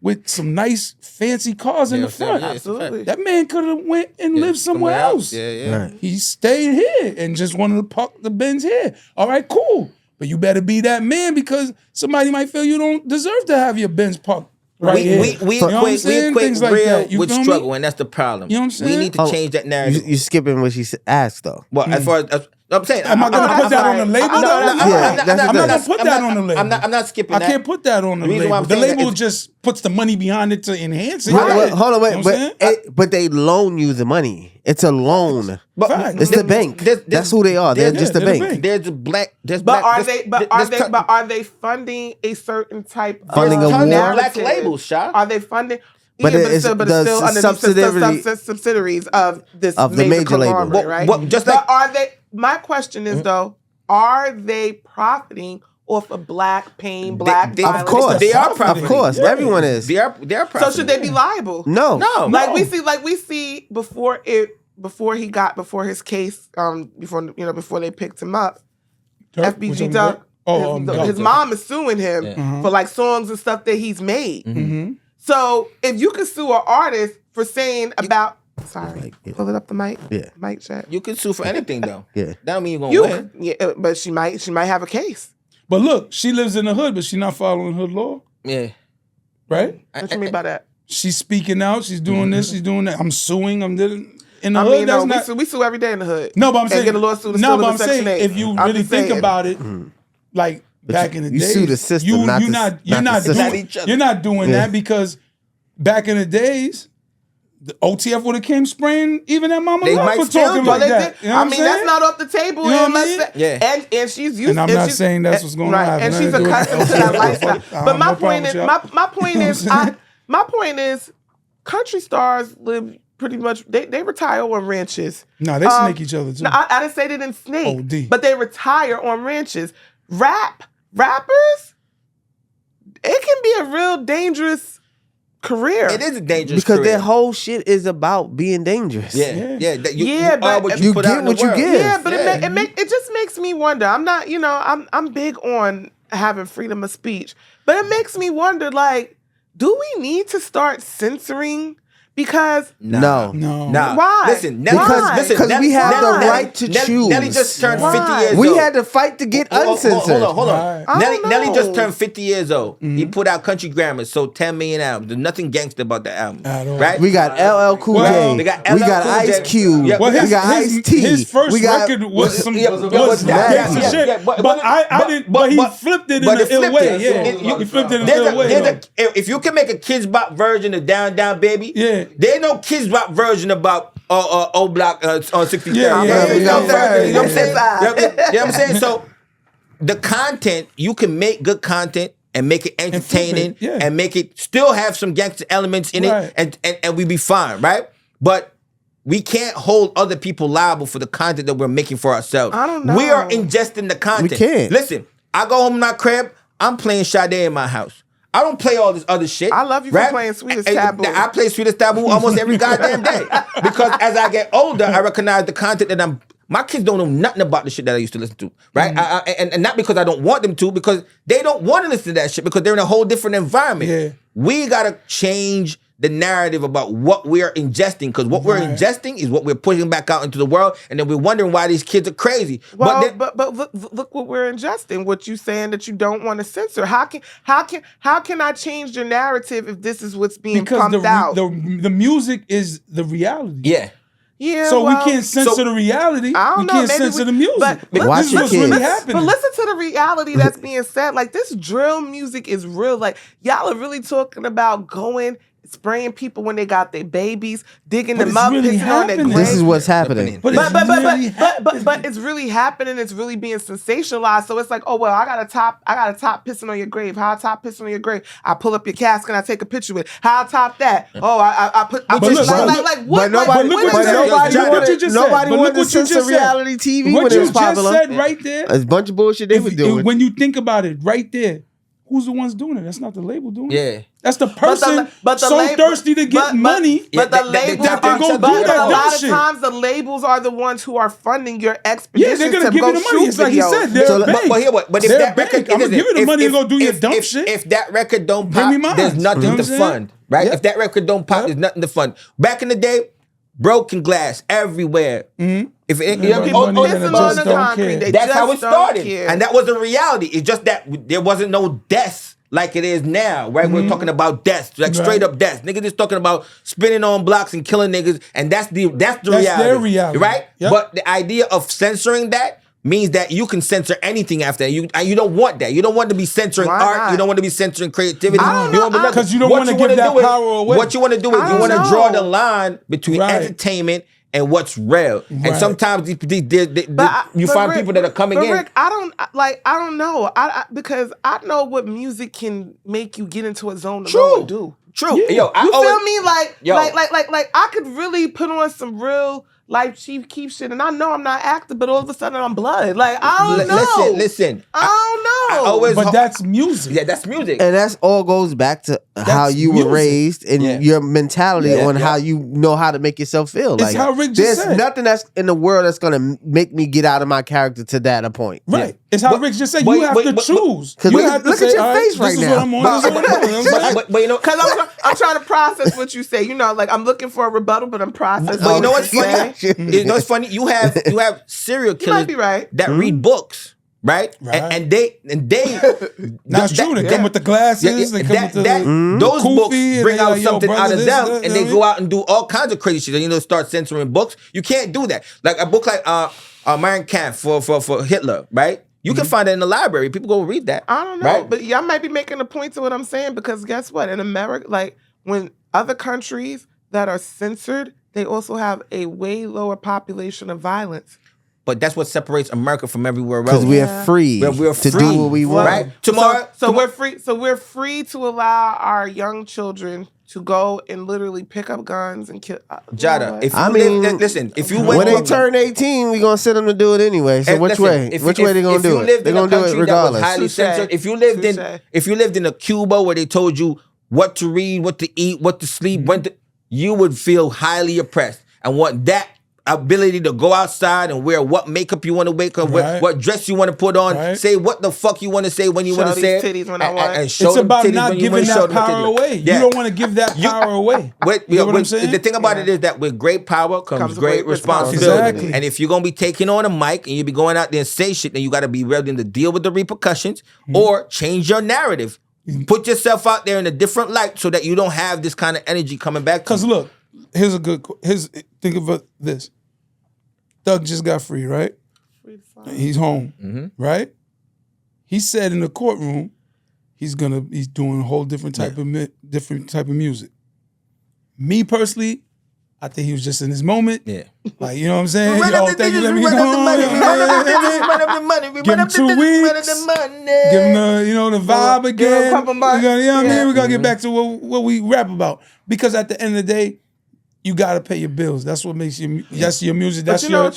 Speaker 1: with some nice fancy cars in the front.
Speaker 3: Absolutely.
Speaker 1: That man could have went and lived somewhere else.
Speaker 2: Right.
Speaker 1: He stayed here and just wanted to park the Benz here. All right, cool. But you better be that man because somebody might feel you don't deserve to have your Benz parked right here.
Speaker 4: We
Speaker 1: You know what I'm
Speaker 4: equate
Speaker 1: saying? Things like
Speaker 4: real
Speaker 1: that. You
Speaker 4: with
Speaker 1: feel me?
Speaker 4: struggle, and that's the problem.
Speaker 1: You know what I'm saying?
Speaker 4: We need to change that narrative.
Speaker 2: You're skipping what she asked, though.
Speaker 4: Well, as far as I'm saying,
Speaker 1: Am I going to put that on the label?
Speaker 3: I'm
Speaker 1: though?
Speaker 3: not-
Speaker 1: I'm not
Speaker 2: Yeah,
Speaker 1: going to put that on the label.
Speaker 4: I'm not skipping
Speaker 1: I
Speaker 4: that.
Speaker 1: can't put that on the
Speaker 4: reason why
Speaker 1: label.
Speaker 4: I'm
Speaker 1: The
Speaker 4: saying that
Speaker 1: label
Speaker 4: is-
Speaker 1: just puts the money behind it to enhance it.
Speaker 2: Hold on,
Speaker 1: You know
Speaker 2: wait,
Speaker 1: what I'm saying?
Speaker 2: but they loan you the money. It's a loan.
Speaker 4: But
Speaker 2: It's the bank. That's who they are. They're just the
Speaker 1: they're the
Speaker 2: bank.
Speaker 1: bank.
Speaker 4: There's a black. There's
Speaker 3: But
Speaker 4: black.
Speaker 3: are they funding a certain type of
Speaker 2: Funding a
Speaker 4: tons
Speaker 2: war?
Speaker 4: of
Speaker 3: narrative?
Speaker 4: black labels, Shah.
Speaker 3: Are they funding?
Speaker 2: But
Speaker 3: yeah,
Speaker 2: it's
Speaker 3: still
Speaker 2: the
Speaker 3: underneath
Speaker 2: subsidiary-
Speaker 3: subsidiaries of this
Speaker 2: of the major label.
Speaker 3: conglomerate, right?
Speaker 4: Just
Speaker 3: but
Speaker 4: like-
Speaker 3: are they? My question is though, are they profiting off of black pain, black
Speaker 4: they-
Speaker 3: violence?
Speaker 2: Of course.
Speaker 4: They are
Speaker 2: Of
Speaker 4: profiting.
Speaker 2: course.
Speaker 1: Yeah.
Speaker 2: Everyone is.
Speaker 4: They're
Speaker 3: So
Speaker 4: profiting.
Speaker 3: should they be liable?
Speaker 2: No.
Speaker 4: No.
Speaker 3: Like we see before his case, before they picked him up,
Speaker 1: Dirk?
Speaker 3: FBG
Speaker 1: Which one,
Speaker 3: Durk.
Speaker 1: Dirk? Oh,
Speaker 3: his
Speaker 1: Durk.
Speaker 3: mom is suing him for like songs and stuff that he's made.
Speaker 1: Mm-hmm.
Speaker 3: So if you could sue an artist for saying about, sorry, pull it up the mic,
Speaker 2: Yeah.
Speaker 3: mic check.
Speaker 4: You can sue for anything though.
Speaker 2: Yeah.
Speaker 4: That don't mean you're gonna win.
Speaker 3: Yeah, but she might have a case.
Speaker 1: But look, she lives in the hood, but she's not following hood law,
Speaker 4: Yeah.
Speaker 1: right?
Speaker 3: What you mean by that?
Speaker 1: She's speaking out. She's doing this. She's doing that. I'm suing. I'm doing in the
Speaker 3: I
Speaker 1: hood.
Speaker 3: mean,
Speaker 1: That's
Speaker 3: no,
Speaker 1: not.
Speaker 3: we sue every day in the hood.
Speaker 1: No, but I'm
Speaker 3: and
Speaker 1: saying
Speaker 3: get a lawsuit.
Speaker 1: No, but
Speaker 3: in
Speaker 1: I'm saying
Speaker 3: Section 8.
Speaker 1: if you
Speaker 3: I'm
Speaker 1: really
Speaker 3: just
Speaker 1: think
Speaker 3: saying.
Speaker 1: about it, like back in the
Speaker 2: you
Speaker 1: days,
Speaker 2: sue the system,
Speaker 1: you,
Speaker 2: not
Speaker 1: you're
Speaker 2: the-
Speaker 1: not
Speaker 2: not the system.
Speaker 1: doing
Speaker 4: Each other.
Speaker 1: you're not doing
Speaker 2: Yeah.
Speaker 1: that because back in the days, the OTF would have came spraying even at Mama
Speaker 4: They
Speaker 1: Love
Speaker 4: might
Speaker 1: for
Speaker 4: still
Speaker 1: talking
Speaker 4: do.
Speaker 1: like
Speaker 3: Well,
Speaker 1: that. You know what
Speaker 3: I
Speaker 1: I'm
Speaker 3: mean,
Speaker 1: saying?
Speaker 3: that's not off the table.
Speaker 1: You know what I
Speaker 3: unless
Speaker 1: mean?
Speaker 3: that-
Speaker 4: Yeah.
Speaker 3: And she's used.
Speaker 1: And I'm not saying that's what's going to happen.
Speaker 3: And
Speaker 1: Nothing
Speaker 3: she's
Speaker 1: to do with
Speaker 3: accustomed to
Speaker 1: that.
Speaker 3: that lifestyle. But my
Speaker 1: No
Speaker 3: point
Speaker 1: problem
Speaker 3: is,
Speaker 1: with y'all.
Speaker 3: my point
Speaker 1: You know
Speaker 3: is,
Speaker 1: what I'm saying?
Speaker 3: my point is, country stars live pretty much. They retire on ranches.
Speaker 1: No, they snake each other too.
Speaker 3: No, I didn't say they didn't snake,
Speaker 1: OD.
Speaker 3: but they retire on ranches. Rappers, it can be a real dangerous career.
Speaker 4: It is a dangerous
Speaker 2: Because
Speaker 4: career.
Speaker 2: their whole shit is about being dangerous.
Speaker 4: Yeah. That you
Speaker 3: Yeah,
Speaker 4: are
Speaker 3: but
Speaker 4: what
Speaker 2: you
Speaker 4: put
Speaker 2: get
Speaker 4: out in the
Speaker 2: what you
Speaker 4: world.
Speaker 2: give.
Speaker 3: Yeah, but
Speaker 4: Yeah.
Speaker 3: it just makes me wonder. I'm not, I'm big on having freedom of speech, but it makes me wonder, like, do we need to start censoring? Because
Speaker 2: No.
Speaker 4: Nah.
Speaker 3: Why?
Speaker 4: Listen, Nelly,
Speaker 3: Why?
Speaker 2: Because we have the right to choose.
Speaker 4: Nelly just turned 50
Speaker 3: Why?
Speaker 4: years
Speaker 2: We
Speaker 4: old.
Speaker 2: had to fight to get uncensored.
Speaker 4: Hold on.
Speaker 1: Right.
Speaker 3: I don't
Speaker 4: Nelly just
Speaker 3: know.
Speaker 4: turned 50 years old. He put out Country Grammar, sold 10 million albums. There's nothing gangster about the album.
Speaker 1: At all.
Speaker 4: Right?
Speaker 2: We got LL Cool
Speaker 1: Well,
Speaker 2: J.
Speaker 4: we got
Speaker 2: We
Speaker 4: LL
Speaker 2: got
Speaker 4: Cool
Speaker 2: Ice
Speaker 4: J.
Speaker 2: Cube.
Speaker 4: Yeah,
Speaker 1: Well,
Speaker 2: we got Ice T.
Speaker 1: his first
Speaker 2: we got,
Speaker 1: record was some
Speaker 4: yeah,
Speaker 1: was
Speaker 2: yeah,
Speaker 1: gangsta
Speaker 2: yeah,
Speaker 1: shit.
Speaker 4: yeah,
Speaker 1: but I didn't. But he flipped it in
Speaker 4: but
Speaker 1: an
Speaker 4: it
Speaker 1: ill
Speaker 4: flipped
Speaker 1: way.
Speaker 4: it.
Speaker 1: Yeah, he flipped it in an
Speaker 4: There's
Speaker 1: ill way.
Speaker 4: if you can make a Kids Bop version of Down Down Baby,
Speaker 1: Yeah.
Speaker 4: there ain't no Kids Bop version about O Block on 63rd.
Speaker 1: Yeah,
Speaker 4: There's no version. You know what I'm saying?
Speaker 3: yeah.
Speaker 4: You know what I'm saying? So the content, you can make good content and make it
Speaker 1: flip it,
Speaker 4: entertaining
Speaker 1: yeah.
Speaker 4: and make it still have some gangster elements in
Speaker 1: Right.
Speaker 4: it and we be fine, right? But we can't hold other people liable for the content that we're making for ourselves.
Speaker 3: I don't know.
Speaker 4: We are ingesting the content.
Speaker 2: We can't.
Speaker 4: Listen, I go home in my crib, I'm playing Sade in my house. I don't play all this other shit.
Speaker 3: I love you for playing Sweetest Taboo.
Speaker 4: I play Sweetest Taboo almost every goddamn day. Because as I get older, I recognize the content that my kids don't know nothing about the shit that I used to listen to, right? And not because I don't want them to, because they don't want to listen to that shit because they're in a whole different environment.
Speaker 1: Yeah.
Speaker 4: We gotta change the narrative about what we're ingesting, because what we're
Speaker 1: Right.
Speaker 4: ingesting is what we're pushing back out into the world, and then we're wondering why these kids are crazy.
Speaker 3: Well, but look what we're ingesting. What you saying that you don't want to censor? How can I change your narrative if this is what's being
Speaker 1: Because
Speaker 3: pumped out?
Speaker 1: the music is the reality.
Speaker 4: yeah.
Speaker 3: Yeah,
Speaker 1: So
Speaker 3: well,
Speaker 1: we can't censor the reality.
Speaker 3: I don't
Speaker 1: We
Speaker 3: know,
Speaker 1: can't
Speaker 3: maybe
Speaker 1: censor
Speaker 3: we-
Speaker 1: the music.
Speaker 3: but
Speaker 1: This
Speaker 2: Watch
Speaker 1: is
Speaker 2: your
Speaker 1: what's
Speaker 2: kids.
Speaker 1: really happening.
Speaker 3: But listen to the reality that's being said. Like, this drill music is real. Like, y'all are really talking about going, spraying people when they got their babies, digging
Speaker 1: But
Speaker 3: them
Speaker 1: it's
Speaker 3: up,
Speaker 1: really
Speaker 3: pissing on their
Speaker 1: happening.
Speaker 3: grave.
Speaker 2: This is what's happening.
Speaker 1: But it's really happening.
Speaker 3: But it's really happening. It's really being sensationalized. So it's like, oh well, I got a top pissing on your grave. How I top pissing on your grave? I pull up your casket and I take a picture with it. How I top that? Oh, I put.
Speaker 1: But
Speaker 3: just
Speaker 1: look,
Speaker 3: like what?
Speaker 2: But nobody,
Speaker 1: look
Speaker 3: what
Speaker 1: what
Speaker 3: is
Speaker 1: you
Speaker 3: it?
Speaker 1: said. Look what you just said.
Speaker 2: nobody
Speaker 1: But look
Speaker 2: wanted to
Speaker 1: what you
Speaker 2: censor
Speaker 1: just said.
Speaker 2: reality TV
Speaker 1: What
Speaker 2: when it
Speaker 1: you
Speaker 2: was
Speaker 1: just
Speaker 2: popular.
Speaker 1: said right there.
Speaker 2: A bunch of bullshit they were doing.
Speaker 1: When you think about it, right there, who's the ones doing it? That's not the label doing it.
Speaker 4: Yeah.
Speaker 1: That's the person
Speaker 3: but the
Speaker 1: so
Speaker 3: label-
Speaker 1: thirsty to get money.
Speaker 3: But
Speaker 4: Yeah,
Speaker 3: the
Speaker 4: they
Speaker 3: labels
Speaker 1: that they
Speaker 3: are,
Speaker 1: go do
Speaker 3: but
Speaker 1: that
Speaker 3: a
Speaker 1: dumb
Speaker 3: lot of
Speaker 1: shit.
Speaker 3: times the labels are the ones who are funding your
Speaker 1: Yeah,
Speaker 3: expeditions
Speaker 1: they're gonna
Speaker 3: to
Speaker 1: give
Speaker 3: go
Speaker 1: you the money.
Speaker 3: shoot
Speaker 1: It's like he
Speaker 3: videos.
Speaker 1: said, they're
Speaker 2: So,
Speaker 1: big.
Speaker 4: But here what? But if
Speaker 1: They're
Speaker 4: that
Speaker 1: big.
Speaker 4: record,
Speaker 1: I'm gonna give you the money to go do your dumb
Speaker 4: if,
Speaker 1: shit.
Speaker 4: If that record don't
Speaker 1: Bring
Speaker 4: pop,
Speaker 1: me mine.
Speaker 4: there's
Speaker 1: You
Speaker 4: nothing
Speaker 1: know
Speaker 4: to
Speaker 1: what I'm saying?
Speaker 4: fund, right?
Speaker 1: Yeah.
Speaker 4: If that record don't pop,
Speaker 1: Yeah.
Speaker 4: there's nothing to fund. Back in the day, broken glass everywhere. If it,
Speaker 1: Yeah,
Speaker 3: People
Speaker 1: money
Speaker 3: pissing
Speaker 1: and
Speaker 3: on
Speaker 1: just
Speaker 3: the
Speaker 1: don't
Speaker 3: concrete.
Speaker 1: care.
Speaker 3: They
Speaker 4: that's
Speaker 3: just
Speaker 4: how it
Speaker 3: don't
Speaker 4: started,
Speaker 3: care.
Speaker 4: and that wasn't reality. It's just that there wasn't no death like it is now, right? We're talking about death, like
Speaker 1: Right.
Speaker 4: straight up death. Niggas just talking about spinning on blocks and killing niggas, and that's the
Speaker 1: That's
Speaker 4: reality,
Speaker 1: their reality.
Speaker 4: right?
Speaker 1: Yep.
Speaker 4: But the idea of censoring that means that you can censor anything after that. You don't want that. You don't want to be censoring
Speaker 3: Why
Speaker 4: art.
Speaker 3: not?
Speaker 4: You don't want to be censoring creativity.
Speaker 3: I don't
Speaker 4: You
Speaker 3: know.
Speaker 4: want to be nothing.
Speaker 1: 'Cause you don't
Speaker 4: What
Speaker 1: wanna
Speaker 4: you
Speaker 1: give
Speaker 4: wanna
Speaker 1: that
Speaker 4: do is-
Speaker 1: power away.
Speaker 4: What you want to do is
Speaker 3: I
Speaker 4: you
Speaker 3: don't
Speaker 4: want to
Speaker 3: know.
Speaker 4: draw the line between
Speaker 1: Right.
Speaker 4: entertainment and what's real. And
Speaker 1: Right.
Speaker 4: sometimes you
Speaker 3: But
Speaker 4: find
Speaker 3: Rick,
Speaker 4: people that are coming
Speaker 3: but
Speaker 4: in.
Speaker 3: Rick, I don't know. Because I know what music can make you get into a zone to go and do.
Speaker 4: True.
Speaker 1: Yeah.
Speaker 4: Yo, I
Speaker 3: You
Speaker 4: always,
Speaker 3: feel me?
Speaker 4: Yo.
Speaker 3: Like I could really put on some real life Chief Keef shit, and I know I'm not acting, but all of a sudden I'm blood. Like I don't know.
Speaker 4: Listen.
Speaker 3: I don't know.
Speaker 4: I always
Speaker 1: But that's music.
Speaker 4: yeah, that's music.
Speaker 2: And that's all goes back to how you
Speaker 1: music.
Speaker 2: were raised and
Speaker 4: Yeah.
Speaker 2: your mentality
Speaker 4: Yeah,
Speaker 2: on
Speaker 4: yeah.
Speaker 2: how you know how to make yourself feel.
Speaker 1: It's
Speaker 2: Like
Speaker 1: how Rick just
Speaker 2: there's
Speaker 1: said.
Speaker 2: nothing that's in the world that's gonna make me get out of my character to that point.
Speaker 1: Right. It's how
Speaker 4: But-
Speaker 1: Rick just said.
Speaker 4: but-
Speaker 1: You have
Speaker 4: but-
Speaker 1: to
Speaker 4: but-
Speaker 1: choose.
Speaker 2: 'Cause
Speaker 1: You
Speaker 2: look-
Speaker 1: have to
Speaker 2: look
Speaker 1: say,
Speaker 2: at your
Speaker 1: all
Speaker 2: face right
Speaker 1: this is
Speaker 2: now.
Speaker 1: what I'm on. This is what I'm on. You know what I'm saying?
Speaker 4: But you know,
Speaker 3: Because I'm trying to process what you say. You know, like I'm looking for a rebuttal, but I'm processing.
Speaker 4: but you know
Speaker 3: what
Speaker 4: what's
Speaker 3: you
Speaker 4: funny?
Speaker 3: say.
Speaker 4: You know what's funny? You have serial
Speaker 3: You
Speaker 4: killers
Speaker 3: might be right.
Speaker 4: that read books, right?
Speaker 1: Right.
Speaker 4: And they
Speaker 1: That's true. They come with the glasses. They come with the
Speaker 4: those
Speaker 1: kufi,
Speaker 4: books
Speaker 1: and
Speaker 4: bring
Speaker 1: they
Speaker 4: out
Speaker 1: like, yo,
Speaker 4: something
Speaker 1: brother,
Speaker 4: out of
Speaker 1: this,
Speaker 4: them,
Speaker 1: that,
Speaker 4: and they
Speaker 1: you know
Speaker 4: go
Speaker 1: what I
Speaker 4: out and do all kinds of crazy shit. And start censoring books. You can't do that. Like a book like Mein Kampf for Hitler, right? You can find it in the library. People go read that.
Speaker 3: I don't know,
Speaker 4: right?
Speaker 3: but y'all might be making a point to what I'm saying because guess what? In America, like when other countries that are censored, they also have a way lower population of violence.
Speaker 4: But that's what separates America from everywhere else.
Speaker 2: Because we
Speaker 3: Yeah.
Speaker 2: are free
Speaker 4: We're
Speaker 2: to
Speaker 4: free,
Speaker 2: do what we want.
Speaker 4: right? Tomorrow,
Speaker 3: So we're free. So we're free to allow our young children to go and literally pick up guns and kill.
Speaker 4: Jada, if you
Speaker 2: I
Speaker 4: live,
Speaker 2: mean,
Speaker 4: listen, if you went
Speaker 2: When
Speaker 4: to
Speaker 2: they
Speaker 4: a-
Speaker 2: turn 18, we gonna send them to do it anyway. So
Speaker 4: And
Speaker 2: which
Speaker 4: listen,
Speaker 2: way?
Speaker 4: if-
Speaker 2: Which way they gonna
Speaker 4: if you
Speaker 2: do it?
Speaker 4: lived
Speaker 2: They're
Speaker 4: in a
Speaker 2: gonna do it
Speaker 4: country that was
Speaker 2: regardless.
Speaker 4: highly
Speaker 3: Touche.
Speaker 4: censored. If you lived
Speaker 3: Touche.
Speaker 4: in a Cuba where they told you what to read, what to eat, what to sleep, when to, you would feel highly oppressed and want that ability to go outside and wear what makeup you want to wear, what dress you want to put on, say what the fuck you want to say when you want to say it.
Speaker 3: Titties when I want.
Speaker 4: And show
Speaker 1: it's about not giving that
Speaker 4: them
Speaker 1: power away.
Speaker 4: Yeah.
Speaker 1: You don't want to give that power away. You know what I'm saying?
Speaker 4: The thing about it is that with great power comes great responsibility.
Speaker 1: Exactly.
Speaker 4: And if you're going to be taking on a mic and you be going out there and say shit, then you got to be ready to deal with the repercussions or change your narrative. Put yourself out there in a different light so that you don't have this kind of energy coming back.
Speaker 1: Because look, think of this. Thug just got free, right? He's home, right? He said in the courtroom, he's doing a whole different type of music. Me personally, I think he was just in his moment. Yeah. Like, you know what I'm saying? Thank you, let me go. Give him 2 weeks. Give him the vibe again.
Speaker 3: A couple months.
Speaker 1: We're going to get back to what we rap about. Because at the end of the day, you got to pay your bills. That's what makes you, that's your music. That's your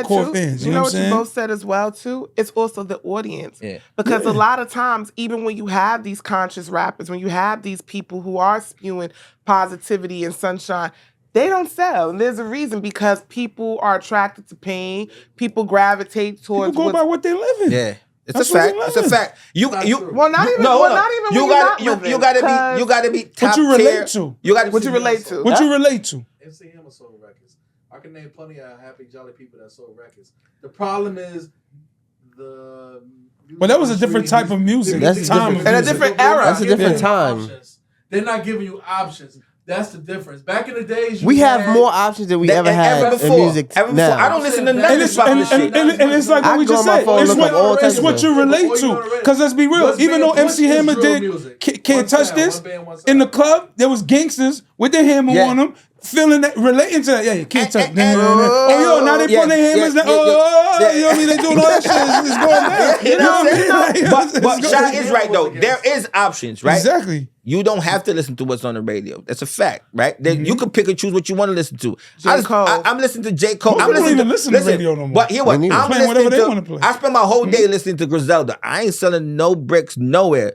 Speaker 1: core fans.
Speaker 3: You know what
Speaker 1: saying?
Speaker 3: you both said as well, too? It's also the audience. Yeah. Because a lot of times, even when you have these conscious rappers, when you have these people who are spewing positivity and sunshine, they don't sell. And there's a reason, because people are attracted to pain. People gravitate towards.
Speaker 1: People go by what they live in.
Speaker 4: Yeah. It's a fact. It's a fact. You
Speaker 3: not even when you're not living.
Speaker 4: You gotta be top
Speaker 1: what you relate to.
Speaker 3: What you relate to.
Speaker 1: What you relate to.
Speaker 5: MCM sold records. I can name plenty of happy, jolly people that sold records. The problem is
Speaker 1: but that was a different type of music.
Speaker 2: That's
Speaker 1: time
Speaker 3: and a different era.
Speaker 2: That's a different time.
Speaker 5: They're not giving you options. That's the difference. Back in the days,
Speaker 2: we have more options than we ever had in music now.
Speaker 4: I don't listen to none of this shit.
Speaker 1: And it's like what we just said. It's what you relate to. Because let's be real. Even though MC Hammer did Can't Touch This, in the club, there was gangsters with their hammer on them, feeling that, relating to that. Yeah, you can't touch. Now they putting their hammers down. You know what I mean? They doing all that shit. It's going down. You know what I mean?
Speaker 4: But Shot is right, though. There is options, right?
Speaker 1: Exactly.
Speaker 4: You don't have to listen to what's on the radio. That's a fact, right? You can pick and choose what you want to listen to. I'm listening to J. Cole.
Speaker 1: I don't even listen to radio no more.
Speaker 4: But here what? I'm
Speaker 1: playing whatever they want to play.
Speaker 4: I spend my whole day listening to Griselda. I ain't selling no bricks nowhere.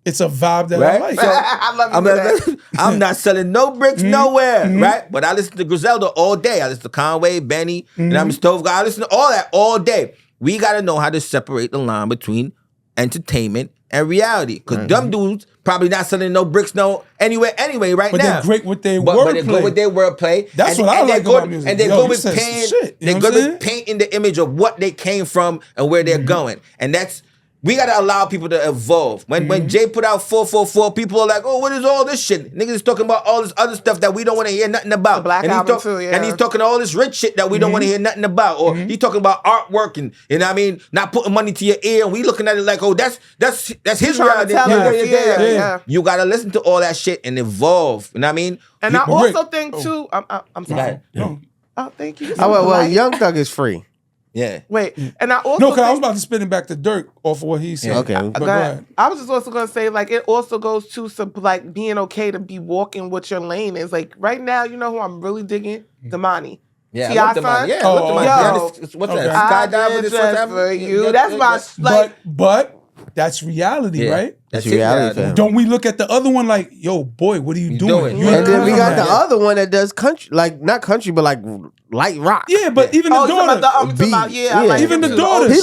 Speaker 1: It's a vibe that I like.
Speaker 4: So,
Speaker 3: I love that.
Speaker 4: I'm not selling no bricks nowhere, right? But I listen to Griselda all day. I listen to Conway, Benny, and I'm a Stove guy. I listen to all that all day. We got to know how to separate the line between entertainment and reality. Because dumb dudes probably not selling no bricks anyway right
Speaker 1: but
Speaker 4: now.
Speaker 1: They're great with their wordplay.
Speaker 4: But they're good with their wordplay.
Speaker 1: That's what I like about music.
Speaker 4: And they're good with painting. They're good with painting the image of what they came from and where they're going. And that's, we gotta allow people to evolve. When Jay put out 444, people are like, "Oh, what is all this shit?" Niggas is talking about all this other stuff that we don't want to hear nothing about.
Speaker 3: The Black album too, yeah.
Speaker 4: And he's talking all this rich shit that we don't want to hear nothing about. Or he's talking about artwork and you know what I mean, not putting money to your ear. And we looking at it like, oh, that's his reality.
Speaker 3: Yeah.
Speaker 4: You gotta listen to all that shit and evolve. You know what I mean?
Speaker 3: And I also think too. I'm sorry. Oh, thank you.
Speaker 2: Well, Young Thug is free.
Speaker 4: Yeah.
Speaker 3: Wait, and I also
Speaker 1: because I was about to spin it back to Durk off of what he said.
Speaker 2: Okay,
Speaker 1: but go ahead.
Speaker 3: I was just also gonna say, like, it also goes to some like being okay to be walking what your lane is. Like right now, you know who I'm really digging? Damani.
Speaker 4: Yeah,
Speaker 3: T.I. son?
Speaker 4: Yeah, what's that? Skydiver this
Speaker 3: just for you. That's my like.
Speaker 1: But that's reality, right?
Speaker 2: That's reality.
Speaker 1: Don't we look at the other one like, yo, boy, what are you doing?
Speaker 2: And then we got the other one that does country, like not country, but like light rock.
Speaker 1: Yeah, but even the daughter, even the daughter,
Speaker 2: he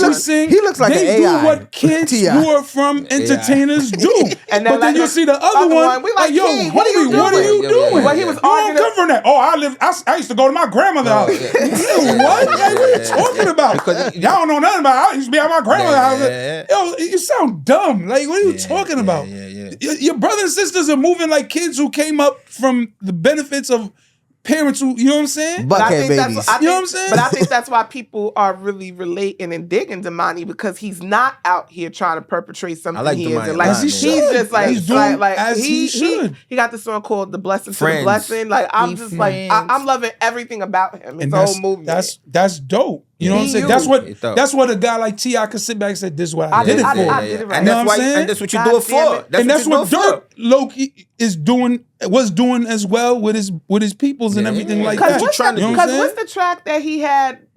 Speaker 2: looks like
Speaker 1: they
Speaker 2: an AI.
Speaker 1: do what kids who are from entertainers do.
Speaker 3: And
Speaker 1: but then you see the other one,
Speaker 3: we like,
Speaker 1: yo,
Speaker 3: homie, what are you doing? Well, he was arguing.
Speaker 1: Come from that. Oh, I used to go to my grandmother's house. What? Like, what are you talking about? Y'all don't know nothing about it. I used to be at my grandmother's house. Yo, you sound dumb. Like, what are you talking about? Your brothers and sisters are moving like kids who came up from the benefits of parents who, you know what I'm saying?
Speaker 2: Buckhead babies.
Speaker 1: You know what I'm saying?
Speaker 3: But I think that's why people are really relating and digging Damani, because he's not out here trying to perpetrate something he isn't. Like, he's just like,
Speaker 1: he's doing as he should.
Speaker 3: He got this song called "The Blessing to the Blessing." Like, I'm just like, I'm loving everything about him. His whole movement.
Speaker 1: That's dope. You know what I'm saying? That's what a guy like T.I. could sit back and say, "This is what I did it for."
Speaker 3: I did it right.
Speaker 4: And that's what you do it for.
Speaker 1: And that's what Durk Loki was doing as well with his peoples and everything like that.
Speaker 3: Because what's the track that he had